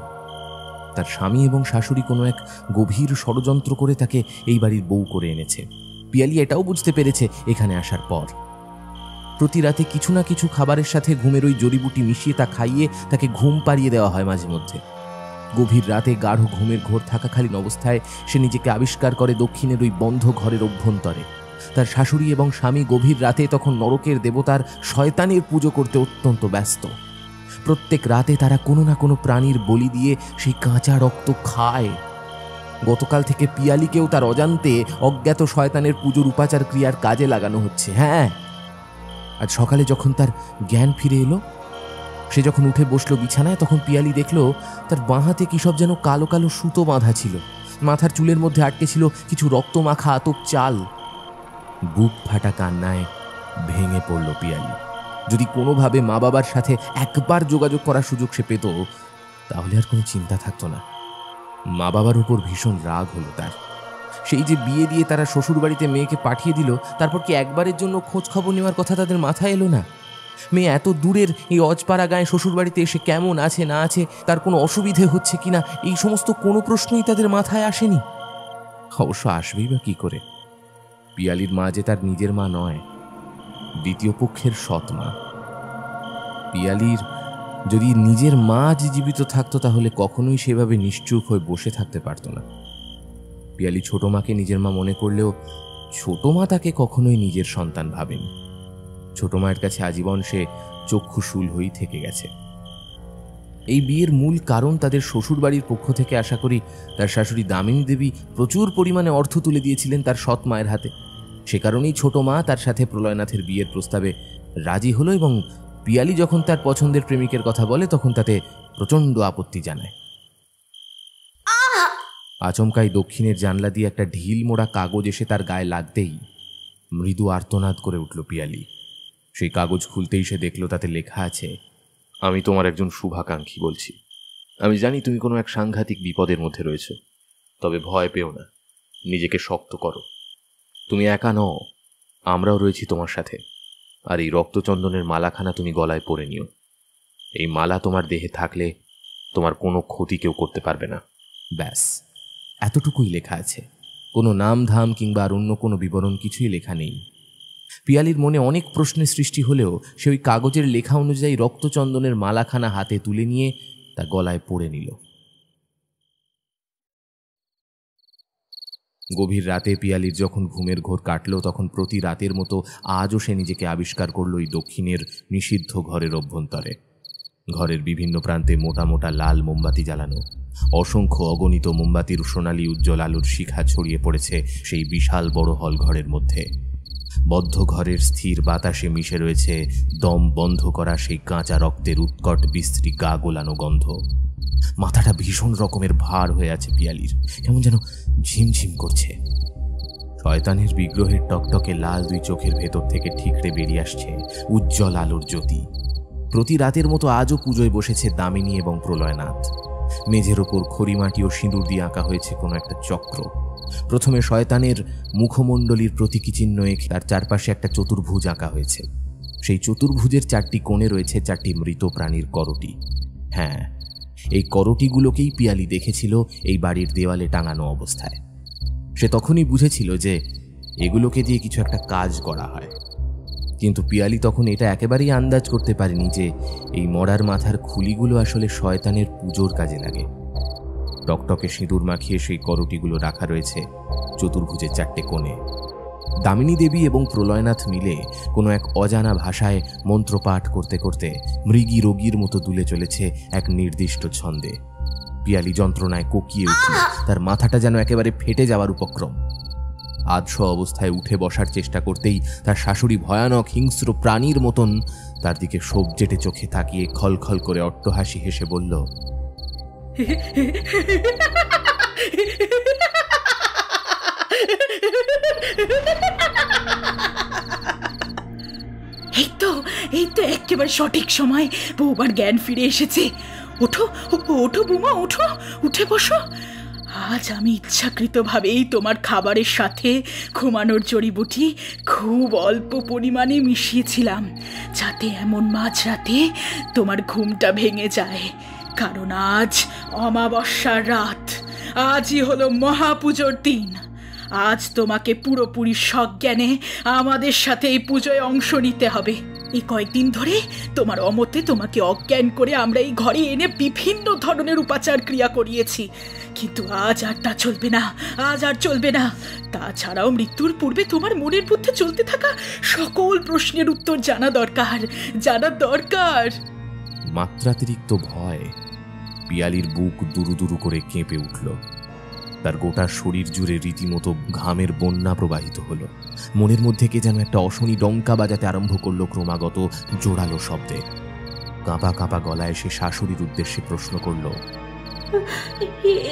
তার স্বামী এবং শাশুড়ি কোনো এক গভীর ষড়যন্ত্র করে তাকে এই বাড়ির বউ করে এনেছে। পিয়ালি এটাও বুঝতে পেরেছে এখানে আসার পর। প্রতি রাতে কিছু না কিছু খাবারের সাথে ঘুমের ওই জড়িবুটি মিশিয়ে তা খাইয়ে তাকে ঘুম পাড়িয়ে দেওয়া হয় মাঝে মধ্যে। গভীর রাতে গাঢ় ঘুমের ঘোর থাকাকালীন অবস্থায় সে নিজেকে আবিষ্কার করে দক্ষিণের ওই বন্ধ ঘরের অভ্যন্তরে। তার শাশুড়ি এবং স্বামী গভীর রাতে তখন নরকের দেবতার শয়তানের পুজো করতে অত্যন্ত ব্যস্ত। প্রত্যেক রাতে তারা কোনো না কোনো প্রাণীর বলি দিয়ে সেই কাঁচা রক্ত খায়। গতকাল থেকে পিয়ালিকেও তার অজান্তে অজ্ঞাত শয়তানের পুজোর উপাচার ক্রিয়ার কাজে লাগানো হচ্ছে। হ্যাঁ, আজ সকালে যখন তার জ্ঞান ফিরে এলো, সে যখন উঠে বসলো বিছানায়, তখন পিয়ালি দেখলো তার বাঁ হাতে কি সব যেন কালো কালো সুতো বাঁধা ছিল। মাথার চুলের মধ্যে আটকে ছিল কিছু রক্তমাখা আতপ চাল। বুক ফাটা কান্নায় ভেঙে পড়ল পিয়ালি। যদি কোনোভাবে মা বাবার সাথে একবার যোগাযোগ করার সুযোগ সে পেত, তাহলে আর কোনো চিন্তা থাকতো না। মা বাবার উপর ভীষণ রাগ হলো তার। সেই যে বিয়ে দিয়ে তারা শ্বশুর বাড়িতে মেয়েকে পাঠিয়ে দিল, তারপর কি একবারের জন্য খোঁজ খবর নেওয়ার কথা তাদের মাথায় এলো না? মেয়ে এত দূরের এই অজপাড়া গায়ে শ্বশুর বাড়িতে এসে কেমন আছে না আছে, তার কোনো অসুবিধে হচ্ছে কিনা, এই সমস্ত কোনো প্রশ্নই তাদের মাথায় আসেনি। অবশ্য আসবেই বা কি করে? পিয়ালির মা যে তার নিজের মা নয়, দ্বিতীয় পক্ষের সৎ মা। পিয়ালির যদি নিজের মা যে জীবিত থাকতো, তাহলে কখনোই সেভাবে নিশ্চুপ হয়ে বসে থাকতে পারত না। পিয়ালি ছোট মাকে নিজের মা মনে করলেও ছোট মা তাকে কখনোই নিজের সন্তান ভাবেনি। ছোট মায়ের কাছে আজীবন সে চক্ষুশূল হয়েই থেকে গেছে। এই বিয়ের মূল কারণ তাদের শ্বশুর বাড়ির পক্ষ থেকে আশা করি তার শাশুড়ি দামিনী দেবী প্রচুর পরিমাণে অর্থ তুলে দিয়েছিলেন তার সৎ মায়ের হাতে। সে কারণেই ছোট মা তার সাথে প্রলয়নাথের বিয়ের প্রস্তাবে রাজি হলো, এবং পিয়ালি যখন তার পছন্দের প্রেমিকের কথা বলে তখন তাতে প্রচণ্ড আপত্তি জানায়। আচমকাই দক্ষিণের জানলা দিয়ে একটা ঢিল মোড়া কাগজ এসে তার গায়ে লাগতেই মৃদু আর্তনাদ করে উঠল পিয়ালি। সেই কাগজ খুলতেই সে দেখল তাতে লেখা আছে, আমি তোমার একজন শুভাকাঙ্ক্ষী বলছি। আমি জানি তুমি কোনো এক সাংঘাতিক বিপদের মধ্যে রয়েছ, তবে ভয় পেও না, নিজেকে শক্ত করো। তুমি একা নও, আমরাও রয়েছি তোমার সাথে। আর এই রক্তচন্দনের মালাখানা তুমি গলায় পরে নিও। এই মালা তোমার দেহে থাকলে তোমার কোনো ক্ষতি কেউ করতে পারবে না। ব্যাস এতটুকুই লেখা আছে, কোনো নাম ধাম কিংবা আর অন্য কোনো বিবরণ কিছুই লেখা নেই। পিয়ালির মনে অনেক প্রশ্নের সৃষ্টি হলেও সে ওই কাগজের লেখা অনুযায়ী রক্তচন্দনের মালাখানা হাতে তুলে নিয়ে তা গলায় পরে নিল। গভীর রাতে পিয়ালির যখন ঘুমের ঘোর কাটল, তখন প্রতি রাতের মতো আজও সে নিজেকে আবিষ্কার করল ওই দক্ষিণের নিষিদ্ধ ঘরের অভ্যন্তরে। ঘরের বিভিন্ন প্রান্তে মোটা মোটা লাল মোমবাতি জ্বালানো, অসংখ্য অগণিত মোমবাতির সোনালি উজ্জ্বল আলোর শিখা ছড়িয়ে পড়েছে সেই বিশাল বড় হল ঘরের মধ্যে। বদ্ধ ঘরের স্থির বাতাসে মিশে রয়েছে দম বন্ধ করা সেই কাঁচা রক্তের উৎকট বিশ্রী গা গোলানো গন্ধ। মাথাটা ভীষণ রকমের ভার হয়ে আছে পিয়ালির, কেমন যেন ঝিমঝিম করছে। শয়তানের বিগ্রহের টকটকে লাল দুই চোখের ভেতর থেকে ঠিকরে বেরিয়ে আসছে উজ্জ্বল আলোর জ্যোতি। প্রতি রাতের মতো আজও পুজোয় বসেছে দামিনী এবং প্রলয়নাথ। মেঝের ওপর খড়িমাটি ও সিঁদুর দিয়ে আঁকা হয়েছে কোনো একটা চক্র। প্রথমে শয়তানের মুখমণ্ডলীর প্রতীকী চিহ্ন এঁকে তার চারপাশে একটা চতুর্ভুজ আঁকা হয়েছে। সেই চতুর্ভুজের 4টি কোণে রয়েছে 4টি মৃত প্রাণীর করটি। হ্যাঁ, এই করটিগুলোকেই পিয়ালি দেখেছিল এই বাড়ির দেওয়ালে টাঙানো অবস্থায়। সে তখনই বুঝেছিল যে এগুলোকে দিয়ে কিছু একটা কাজ করা হয়, কিন্তু পিয়ালি তখন এটা একেবারেই আন্দাজ করতে পারেনি যে এই মরার মাথার খুলিগুলো আসলে শয়তানের পুজোর কাজে লাগে। টকটকে সিঁদুর মাখিয়ে সেই করটিগুলো রাখা রয়েছে চতুর্ভুজের 4টে কোণে। দামিনী দেবী এবং প্রলয়নাথ মিলে কোনো এক অজানা ভাষায় মন্ত্রপাঠ করতে করতে মৃগী রোগীর মতো দুলে চলেছে এক নির্দিষ্ট ছন্দে। পিয়ালি যন্ত্রণায় কোকিয়ে উঠল, তার মাথাটা যেন একেবারে ফেটে যাওয়ার উপক্রম। আধশো অবস্থায় উঠে বসার চেষ্টা করতেই তার শাশুড়ি ভয়ানক হিংস্র প্রাণীর মতন তার দিকে সবজেটে চোখে তাকিয়ে খলখল করে অট্টহাসি হেসে বলল, এই তো একেবারে সঠিক সময় বৌবার জ্ঞান ফিরে এসেছে। ওঠো ওঠো বৌমা, ওঠো, উঠে বসো। আজ আমি ইচ্ছাকৃতভাবেই তোমার খাবারের সাথে ঘুমানোর জড়িবুটি খুব অল্প পরিমাণে মিশিয়েছিলাম, যাতে এমন মাঝরাতে তোমার ঘুমটা ভেঙে যায়। কারণ আজ অমাবস্যার রাত, আজই হলো মহাপুজোর দিন। আজ তোমাকে পুরোপুরি সজ্ঞানে আমাদের সাথে এই পুজোয় অংশ নিতে হবে। এই কয়েকদিন ধরে তোমার অমতে তোমাকে অজ্ঞান করে আমরা এই ঘরে এনে বিভিন্ন ধরনের উপাচার ক্রিয়া করিয়েছি, কিন্তু আজ আর তা চলবে না, আজ আর চলবে না। তাছাড়াও মৃত্যুর পূর্বে তোমার মনের মধ্যে চলতে থাকা সকল প্রশ্নের উত্তর জানা দরকার। মাত্রাতিরিক্ত ভয় পিয়ালির বুক দুরু দুরু করে কেঁপে উঠল। তার গোটা শরীর জুড়ে রীতিমতো ঘামের বন্যা প্রবাহিত হলো। মনের মধ্যে কে যেন একটা অশনি ডঙ্কা বাজাতে আরম্ভ করলো ক্রমাগত জোরালো শব্দে। কাঁপা কাঁপা গলায় সে শাশুড়ির উদ্দেশ্যে প্রশ্ন করল,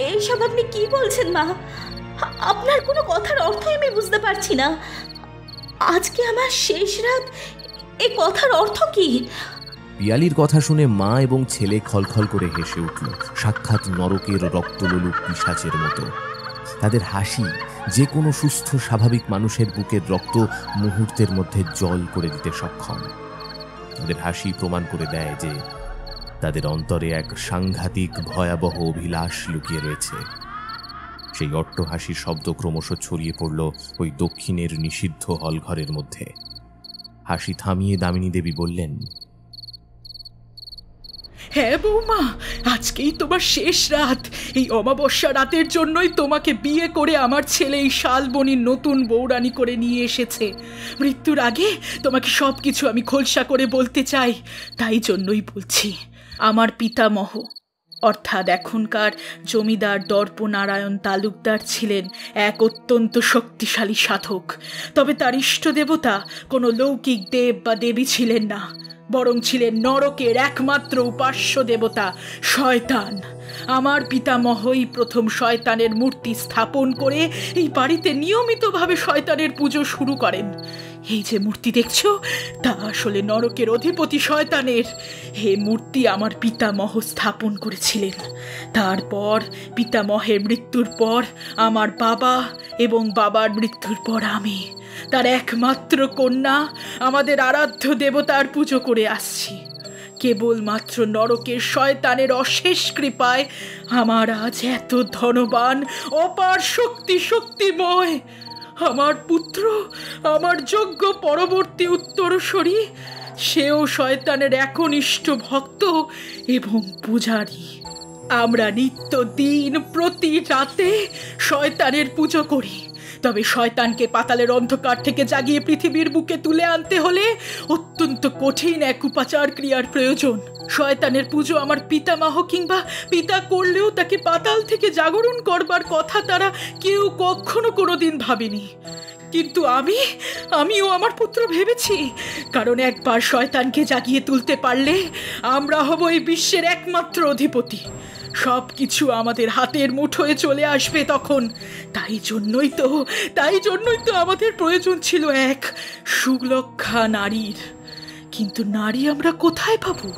এইসব আপনি কি বলছেন মা? আপনার কোনো কথার অর্থ আমি বুঝতে পারছি না। আজকে আমার শেষ রাত, এই কথার অর্থ কি? পিয়ালির কথা শুনে মা এবং ছেলে খলখল করে হেসে উঠল, সাক্ষাৎ নরকের রক্তলোলুপ পিশাচের মতো। তাদের হাসি যে কোনো সুস্থ স্বাভাবিক মানুষের বুকের রক্ত মুহূর্তের মধ্যে জল করে দিতে সক্ষম। তাদের হাসি প্রমাণ করে দেয় যে তাদের অন্তরে এক সাংঘাতিক ভয়াবহ অভিলাষ লুকিয়ে রয়েছে। সেই অট্টহাসির শব্দ ক্রমশ ছড়িয়ে পড়ল ওই দক্ষিণের নিষিদ্ধ হলঘরের মধ্যে। হাসি থামিয়ে দামিনী দেবী বললেন, হ্যাঁ বৌমা, আজকেই তোমার শেষ রাত। এই অমাবস্যা রাতের জন্যই তোমাকে বিয়ে করে আমার ছেলে এই শালবনির নতুন বৌরানী করে নিয়ে এসেছে। মৃত্যুর আগে তোমাকে সবকিছু আমি খোলসা করে বলতে চাই, তাই জন্যই বলছি। আমার পিতামহ অর্থাৎ এখনকার জমিদার দর্পনারায়ণ তালুকদার ছিলেন এক অত্যন্ত শক্তিশালী সাধক, তবে তার ইষ্ট দেবতা কোনো লৌকিক দেব বা দেবী ছিলেন না। বরং ছিলেন নরকের একমাত্র উপাস্য দেবতা শয়তান। আমার পিতামহই প্রথম শয়তানের মূর্তি স্থাপন করে এই বাড়িতে নিয়মিতভাবে শয়তানের পুজো শুরু করেন। এই যে মূর্তি দেখছো, তা আসলে নরকের অধিপতি শয়তানের। এই মূর্তি আমার পিতামহ স্থাপন করেছিলেন। তারপর পিতামহের মৃত্যুর পর আমার বাবা, এবং বাবার মৃত্যুর পর আমি, তার একমাত্র কন্যা, আমাদের আরাধ্য দেবতার পুজো করে আসছি। কেবলমাত্র নরকের শয়তানের অশেষ কৃপায় আমার আজ এত ধনবান, অপার শক্তিময়। আমার পুত্র, আমার যোগ্য পরবর্তী উত্তরসূরি, সেও শয়তানের একনিষ্ঠ ভক্ত এবং পূজারী। আমরা নিত্যদিন প্রতি রাতে শয়তানের পুজো করি। তবে শয়তানকে পাতালের অন্ধকার থেকে জাগিয়ে পৃথিবীর বুকে তুলে আনতে হলে অত্যন্ত কঠিন এক উপাচার ক্রিয়ার প্রয়োজন। শয়তানের পুজো আমার পিতামহ কিংবা পিতা করলেও তাকে পাতাল থেকে জাগরণ করবার কথা তারা কেউ কখনো কোনোদিন ভাবেনি। কিন্তু আমিও আমার পুত্র ভেবেছি, কারণ একবার শয়তানকে জাগিয়ে তুলতে পারলে আমরা হব এই বিশ্বের একমাত্র অধিপতি। সব কিছু আমাদের হাতের মুঠোয় চলে আসবে তখন। তাই জন্যই তো আমাদের প্রয়োজন ছিল এক সুলক্ষা নারীর। কিন্তু নারী আমরা কোথায় পাবো?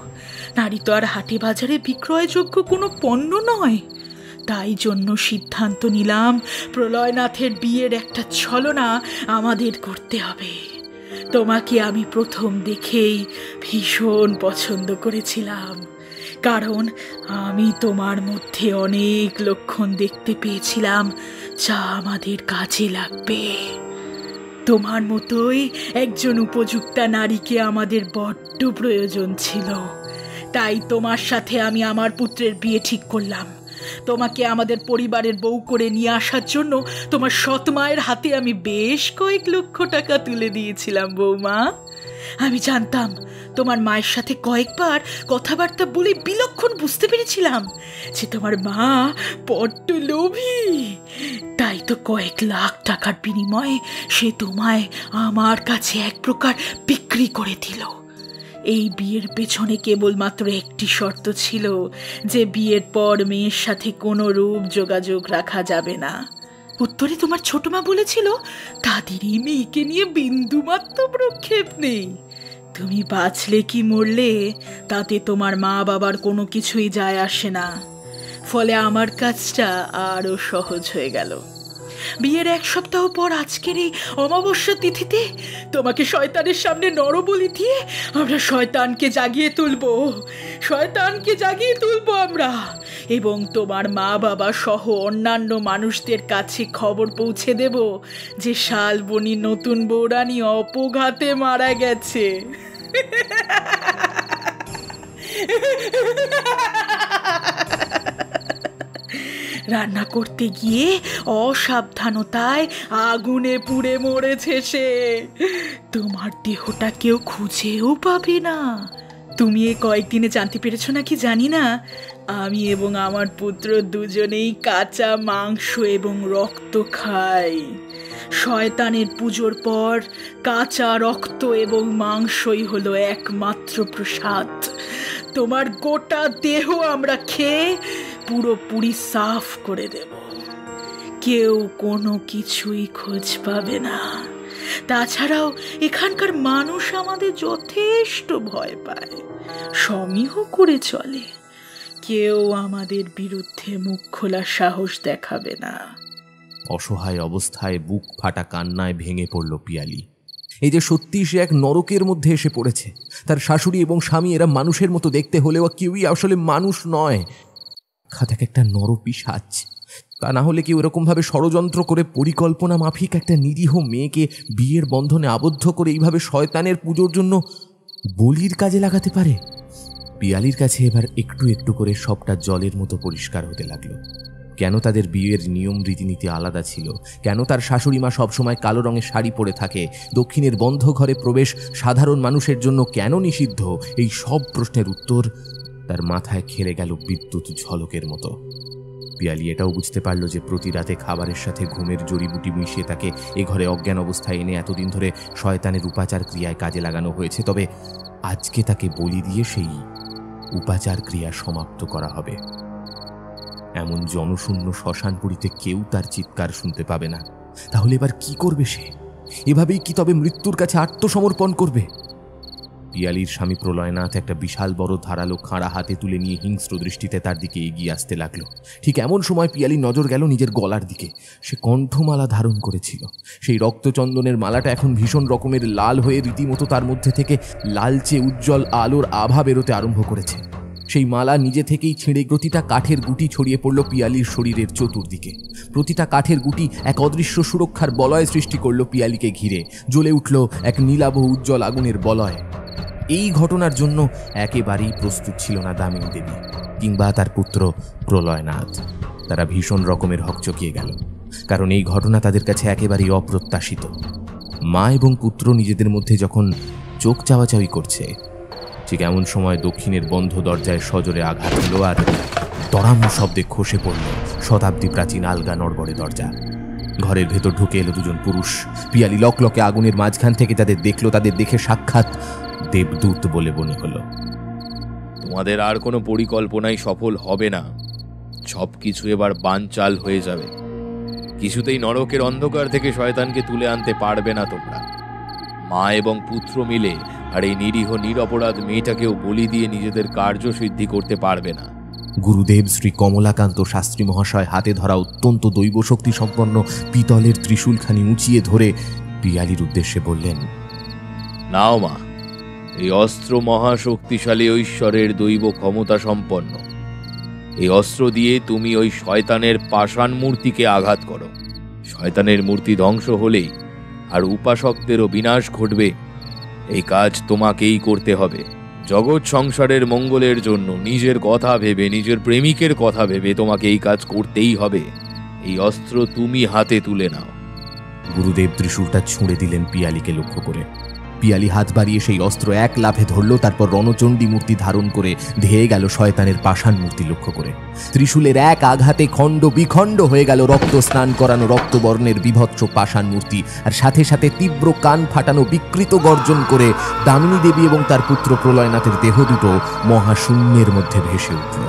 নারী তো আর হাটে বাজারে বিক্রয়যোগ্য কোনো পণ্য নয়। তাই জন্য সিদ্ধান্ত নিলাম, প্রলয়নাথের বিয়ের একটা ছলনা আমাদের করতে হবে। তোমাকে আমি প্রথম দেখেই ভীষণ পছন্দ করেছিলাম, কারণ আমি তোমার মধ্যে অনেক লক্ষণ দেখতে পেয়েছিলাম যা আমাদের কাজে লাগবে। তোমার মতোই একজন উপযুক্তা নারীকে আমাদের বড্ড প্রয়োজন ছিল। তাই তোমার সাথে আমি আমার পুত্রের বিয়ে ঠিক করলাম। তোমাকে আমাদের পরিবারের বউ করে নিয়ে আসার জন্য তোমার সৎ মায়ের হাতে আমি বেশ কয়েক লক্ষ টাকা তুলে দিয়েছিলাম বৌমা। আমি জানতাম, তোমার মায়ের সাথে কয়েকবার কথাবার্তা বলে বিলক্ষণ বুঝতে পেরেছিলাম যে তোমার মা বড্ড লোভী। তাই তো কয়েক লাখ টাকার বিনিময়ে সে তোমায় আমার কাছে এক প্রকার বিক্রি করে দিল। এই বিয়ের পেছনে কেবলমাত্র একটি শর্ত ছিল যে বিয়ের পর মেয়ের সাথে কোনো রূপ যোগাযোগ রাখা যাবে না। উত্তরে তোমার ছোট মা বলেছিল তাদেরই মেয়েকে নিয়ে বিন্দুমাত্র প্রক্ষেপ নেই। তুমি বাঁচলে কি মরলে তাতে তোমার মা বাবার কোনো কিছুই যায় আসে না। ফলে আমার কাজটা আরো সহজ হয়ে গেল। বিয়ের এক সপ্তাহ পর আজকের এই অমাবস্যা তিথিতে তোমাকে শয়তানের সামনে নরবলি দিয়ে আমরা শয়তানকে জাগিয়ে তুলবো আমরা, এবং তোমার মা বাবা সহ অন্যান্য মানুষদের কাছে খবর পৌঁছে দেব যে শালবনী নতুন বৌরানী অপঘাতে মারা গেছে। রান্না করতে গিয়ে অসাবধানতায় আগুনে পুড়ে মরেছে সে। তোমার দেহটা কেউ খুঁজেও পাবে না। তুমি এই কয়েকদিনে জানতে পেরেছো নাকি জানি না, আমি এবং আমার পুত্র দুজনেই কাঁচা মাংস এবং রক্ত খাই। শয়তানের পুজোর পর কাঁচা রক্ত এবং মাংসই হলো একমাত্র প্রসাদ। তোমার গোটা দেহ আমরা খেয়ে পুরোপুরি সাফ করে দেব। কেউ কোনো কিছুই খোঁজ পাবে না। তাছাড়াও এখানকার মানুষ আমাদের যথেষ্ট ভয় পায়, সমীহ করে চলে। কেউ আমাদের বিরুদ্ধে মুখ খোলার সাহস দেখাবে না। অসহায় অবস্থায় বুক ফাটা কান্নায় ভেঙে পড়ল পিয়ালি। এই যে সত্যি সে এক নরকের মধ্যে এসে পড়েছে। তার শাশুড়ি এবং স্বামী এরা মানুষের মতো দেখতে হলেও কেউই আসলে মানুষ নয়। খাতাক একটা নরপিশাচ। তা না হলে কেউ এরকমভাবে ষড়যন্ত্র করে পরিকল্পনা মাফিক একটা নিরীহ মেয়েকে বিয়ের বন্ধনে আবদ্ধ করে এইভাবে শয়তানের পুজোর জন্য বলির কাজে লাগাতে পারে? পিয়ালির কাছে এবার একটু একটু করে সবটা জলের মতো পরিষ্কার হতে লাগলো। কেন তাদের বিয়ের নিয়ম রীতিনীতি আলাদা ছিল, কেন তার শাশুড়ি মা সবসময় কালো রঙের শাড়ি পরে থাকে, দক্ষিণের বন্ধ ঘরে প্রবেশ সাধারণ মানুষের জন্য কেন নিষিদ্ধ, এই সব প্রশ্নের উত্তর তার মাথায় খেলে গেল বিদ্যুৎ ঝলকের মতো। পিয়ালি এটাও বুঝতে পারল যে প্রতি রাতে খাবারের সাথে ঘুমের জড়িবুটি মিশিয়ে তাকে এ ঘরে অজ্ঞান অবস্থায় এনে এতদিন ধরে শয়তানের উপাচার ক্রিয়ায় কাজে লাগানো হয়েছে। তবে আজকে তাকে বলি দিয়ে সেই উপাচার ক্রিয়া সমাপ্ত করা হবে। এমন জনশূন্য শ্মশানপুরীতে কেউ তার চিৎকার শুনতে পাবে না। তাহলে এবার কি করবে সে? এভাবেই কি তবে মৃত্যুর কাছে আত্মসমর্পণ করবে? পিয়ালির স্বামী প্রলয়নাথ একটা বিশাল বড় ধারালো খাঁড়া হাতে তুলে নিয়ে হিংস্র দৃষ্টিতে তার দিকে এগিয়ে আসতে লাগলো। ঠিক এমন সময় পিয়ালির নজর গেল নিজের গলার দিকে। সে কণ্ঠমালা ধারণ করেছিল। সেই রক্তচন্দনের মালাটা এখন ভীষণ রকমের লাল হয়ে রীতিমতো তার মধ্যে থেকে লালচে উজ্জ্বল আলোর আভা বেরোতে আরম্ভ করেছে। সেই মালা নিজে থেকেই ছিঁড়ে প্রতিটা কাঠের গুটি ছড়িয়ে পড়ল পিয়ালির শরীরের চতুর্দিকে। প্রতিটা কাঠের গুটি এক অদৃশ্য সুরক্ষার বলয় সৃষ্টি করল পিয়ালিকে ঘিরে। জ্বলে উঠল এক নীলাভ উজ্জ্বল আগুনের বলয়। এই ঘটনার জন্য একেবারেই প্রস্তুত ছিল না দামিনী দেবী কিংবা তার পুত্র প্রলয়নাথ। তারা ভীষণ রকমের হকচকিয়ে গেল, কারণ এই ঘটনা তাদের কাছে একেবারেই অপ্রত্যাশিত। মা এবং পুত্র নিজেদের মধ্যে যখন চোখ চাওয়াচাওয়ি করছে, ঠিক এমন সময় দক্ষিণের বন্ধ দরজায় সজোরে আঘাত হলো আর তরাম শব্দে খসে পড়ল শতাব্দী প্রাচীন আলগা নড়বড়ে দরজা। ঘরের ভেতর ঢুকে এলো দুজন পুরুষ। পিয়ালি লকলকে আগুনের মাঝখান থেকে তাদের দেখলো। তাদের দেখে সাক্ষাৎ দেবদূত বলে মনে হলো। তোমাদের আর কোনো পরিকল্পনাই সফল হবে না। সব কিছু এবার বানচাল হয়ে যাবে। কিছুতেই নরকের অন্ধকার থেকে শয়তানকে তুলে আনতে পারবে না তোমরা। মা এবং পুত্র মিলে আর এই নিরীহ নিরপরাধ মেয়েটাকেও বলি দিয়ে নিজেদের কার্যসিদ্ধি করতে পারবে না। গুরুদেব শ্রী কমলাকান্ত শাস্ত্রী মহাশয় হাতে ধরা অত্যন্ত দৈব শক্তি সম্পন্ন পিতলের ত্রিশূলখানি উঁচিয়ে ধরে পিয়ালির উদ্দেশ্যে বললেন, নাও মা, এই অস্ত্র মহাশক্তিশালী ঐশ্বরের দৈব ক্ষমতা সম্পন্ন। এই অস্ত্র দিয়ে তুমি ওই শয়তানের পাষাণ মূর্তিকে আঘাত করো। শয়তানের মূর্তি ধ্বংস হলেই আর উপাসকদেরও বিনাশ ঘটবে। এই কাজ তোমাকেই করতে হবে। জগৎ সংসারের মঙ্গলের জন্য নিজের কথা ভেবে, নিজের প্রেমিকের কথা ভেবে তোমাকে এই কাজ করতেই হবে। এই অস্ত্র তুমি হাতে তুলে নাও। গুরুদেব ত্রিশূলটা ছুঁড়ে দিলেন পিয়ালিকে লক্ষ্য করে। পিয়ালি হাত বাড়িয়ে সেই অস্ত্র এক লাফে ধরল। তারপর রণচণ্ডী মূর্তি ধারণ করে ধেয়ে গেল শয়তানের পাষাণ মূর্তি লক্ষ্য করে। ত্রিশূলের এক আঘাতে খণ্ড বিখণ্ড হয়ে গেল রক্ত স্নান করানো রক্তবর্ণের বিভৎস পাষাণ মূর্তি। আর সাথে সাথে তীব্র কান ফাটানো বিকৃত গর্জন করে দামিনী দেবী এবং তার পুত্র প্রলয়নাথের দেহ দুটো মহাশূন্যের মধ্যে ভেসে উঠল।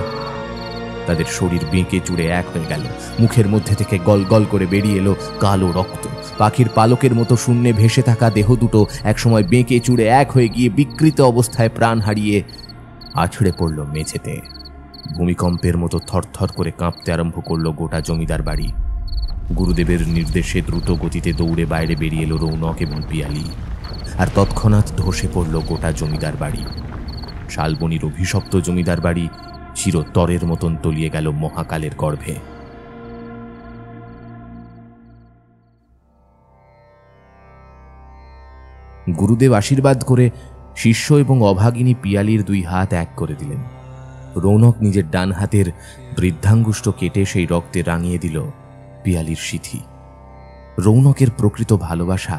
তাদের শরীর বেঁকে চুড়ে এক হয়ে গেল। মুখের মধ্যে থেকে গল গল করে বেরিয়ে এলো কালো রক্ত। পাখির পালকের মতো শূন্যে ভেসে থাকা দেহ দুটো একসময় বেঁকে চুড়ে এক হয়ে গিয়ে বিকৃত অবস্থায় প্রাণ হারিয়ে আছড়ে পড়ল মেঝেতে। ভূমিকম্পের মতো থরথর করে কাঁপতে আরম্ভ করলো গোটা জমিদার বাড়ি। গুরুদেবের নির্দেশে দ্রুত গতিতে দৌড়ে বাইরে বেরিয়ে এলো রৌনক এবং পিয়ালি। আর তৎক্ষণাৎ ধসে পড়ল গোটা জমিদার বাড়ি। শালবনির অভিশপ্ত জমিদার বাড়ি চিরতরের মতন তলিয়ে গেল মহাকালের গর্ভে। গুরুদেব আশীর্বাদ করে শিষ্য এবং অভাগিনী পিয়ালির দুই হাত এক করে দিলেন। রৌনক নিজের ডান হাতের বৃদ্ধাঙ্গুষ্ঠ কেটে সেই রক্তে রাঙিয়ে দিল পিয়ালির সিথি। রৌনকের প্রকৃত ভালোবাসা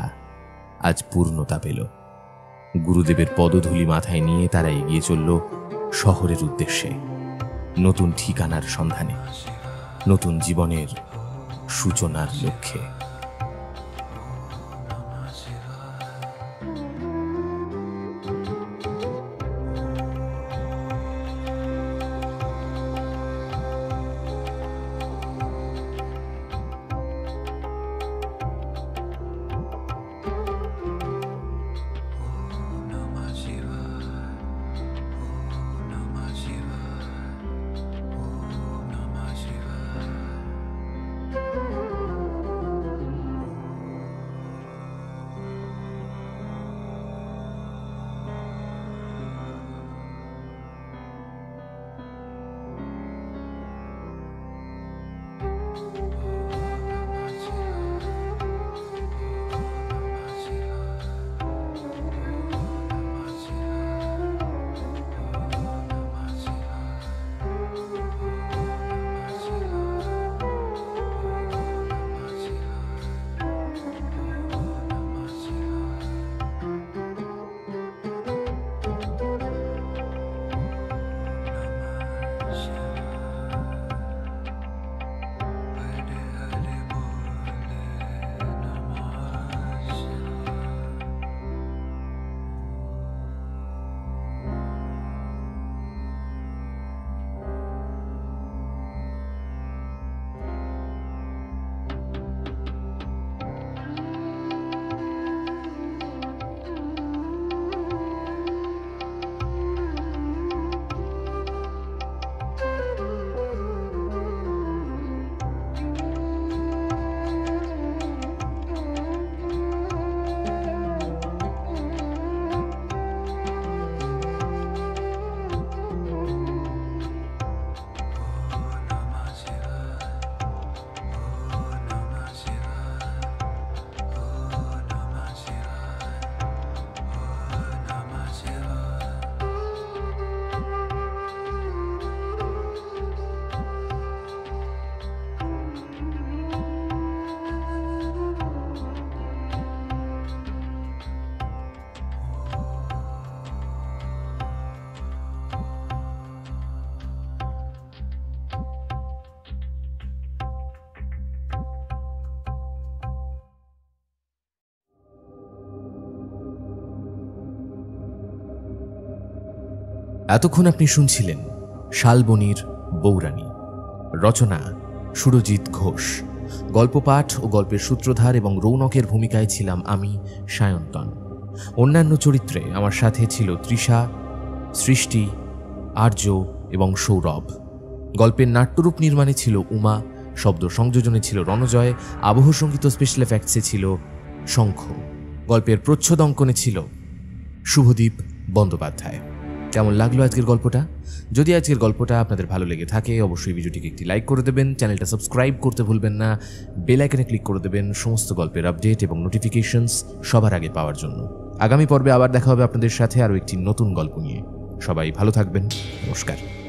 আজ পূর্ণতা পেল। গুরুদেবের পদধূলি মাথায় নিয়ে তারা এগিয়ে চলল শহরের উদ্দেশ্যে, নতুন ঠিকানার সন্ধানে, নতুন জীবনের সূচনার লক্ষ্যে। এতক্ষণ আপনি শুনছিলেন শালবনির বৌরানী, রচনা সুরজিৎ ঘোষ, গল্প পাঠ ও গল্পের সূত্রধার এবং রৌনকের ভূমিকায় ছিলাম আমি, সায়ন্তন। অন্যান্য চরিত্রে আমার সাথে ছিল তৃষা, সৃষ্টি, আর্য এবং সৌরভ। গল্পের নাট্যরূপ নির্মাণে ছিল উমা, শব্দ সংযোজনে ছিল রণজয়, আবহ সঙ্গীত স্পেশাল এফেক্টসে ছিল শঙ্খ, গল্পের প্রচ্ছদ অঙ্কনে ছিল শুভদীপ বন্দ্যোপাধ্যায়। কেমন লাগলো আজকের গল্পটা? যদি আজকের গল্পটা আপনাদের ভালো লেগে থাকে অবশ্যই ভিডিওটিকে একটি লাইক করে দেবেন, চ্যানেলটা সাবস্ক্রাইব করতে ভুলবেন না, বেল আইকনে ক্লিক করে দেবেন সমস্ত গল্পের আপডেট এবং নোটিফিকেশনস সবার আগে পাওয়ার জন্য। আগামী পর্বে আবার দেখা হবে আপনাদের সাথে আরও একটি নতুন গল্প নিয়ে। সবাই ভালো থাকবেন। নমস্কার।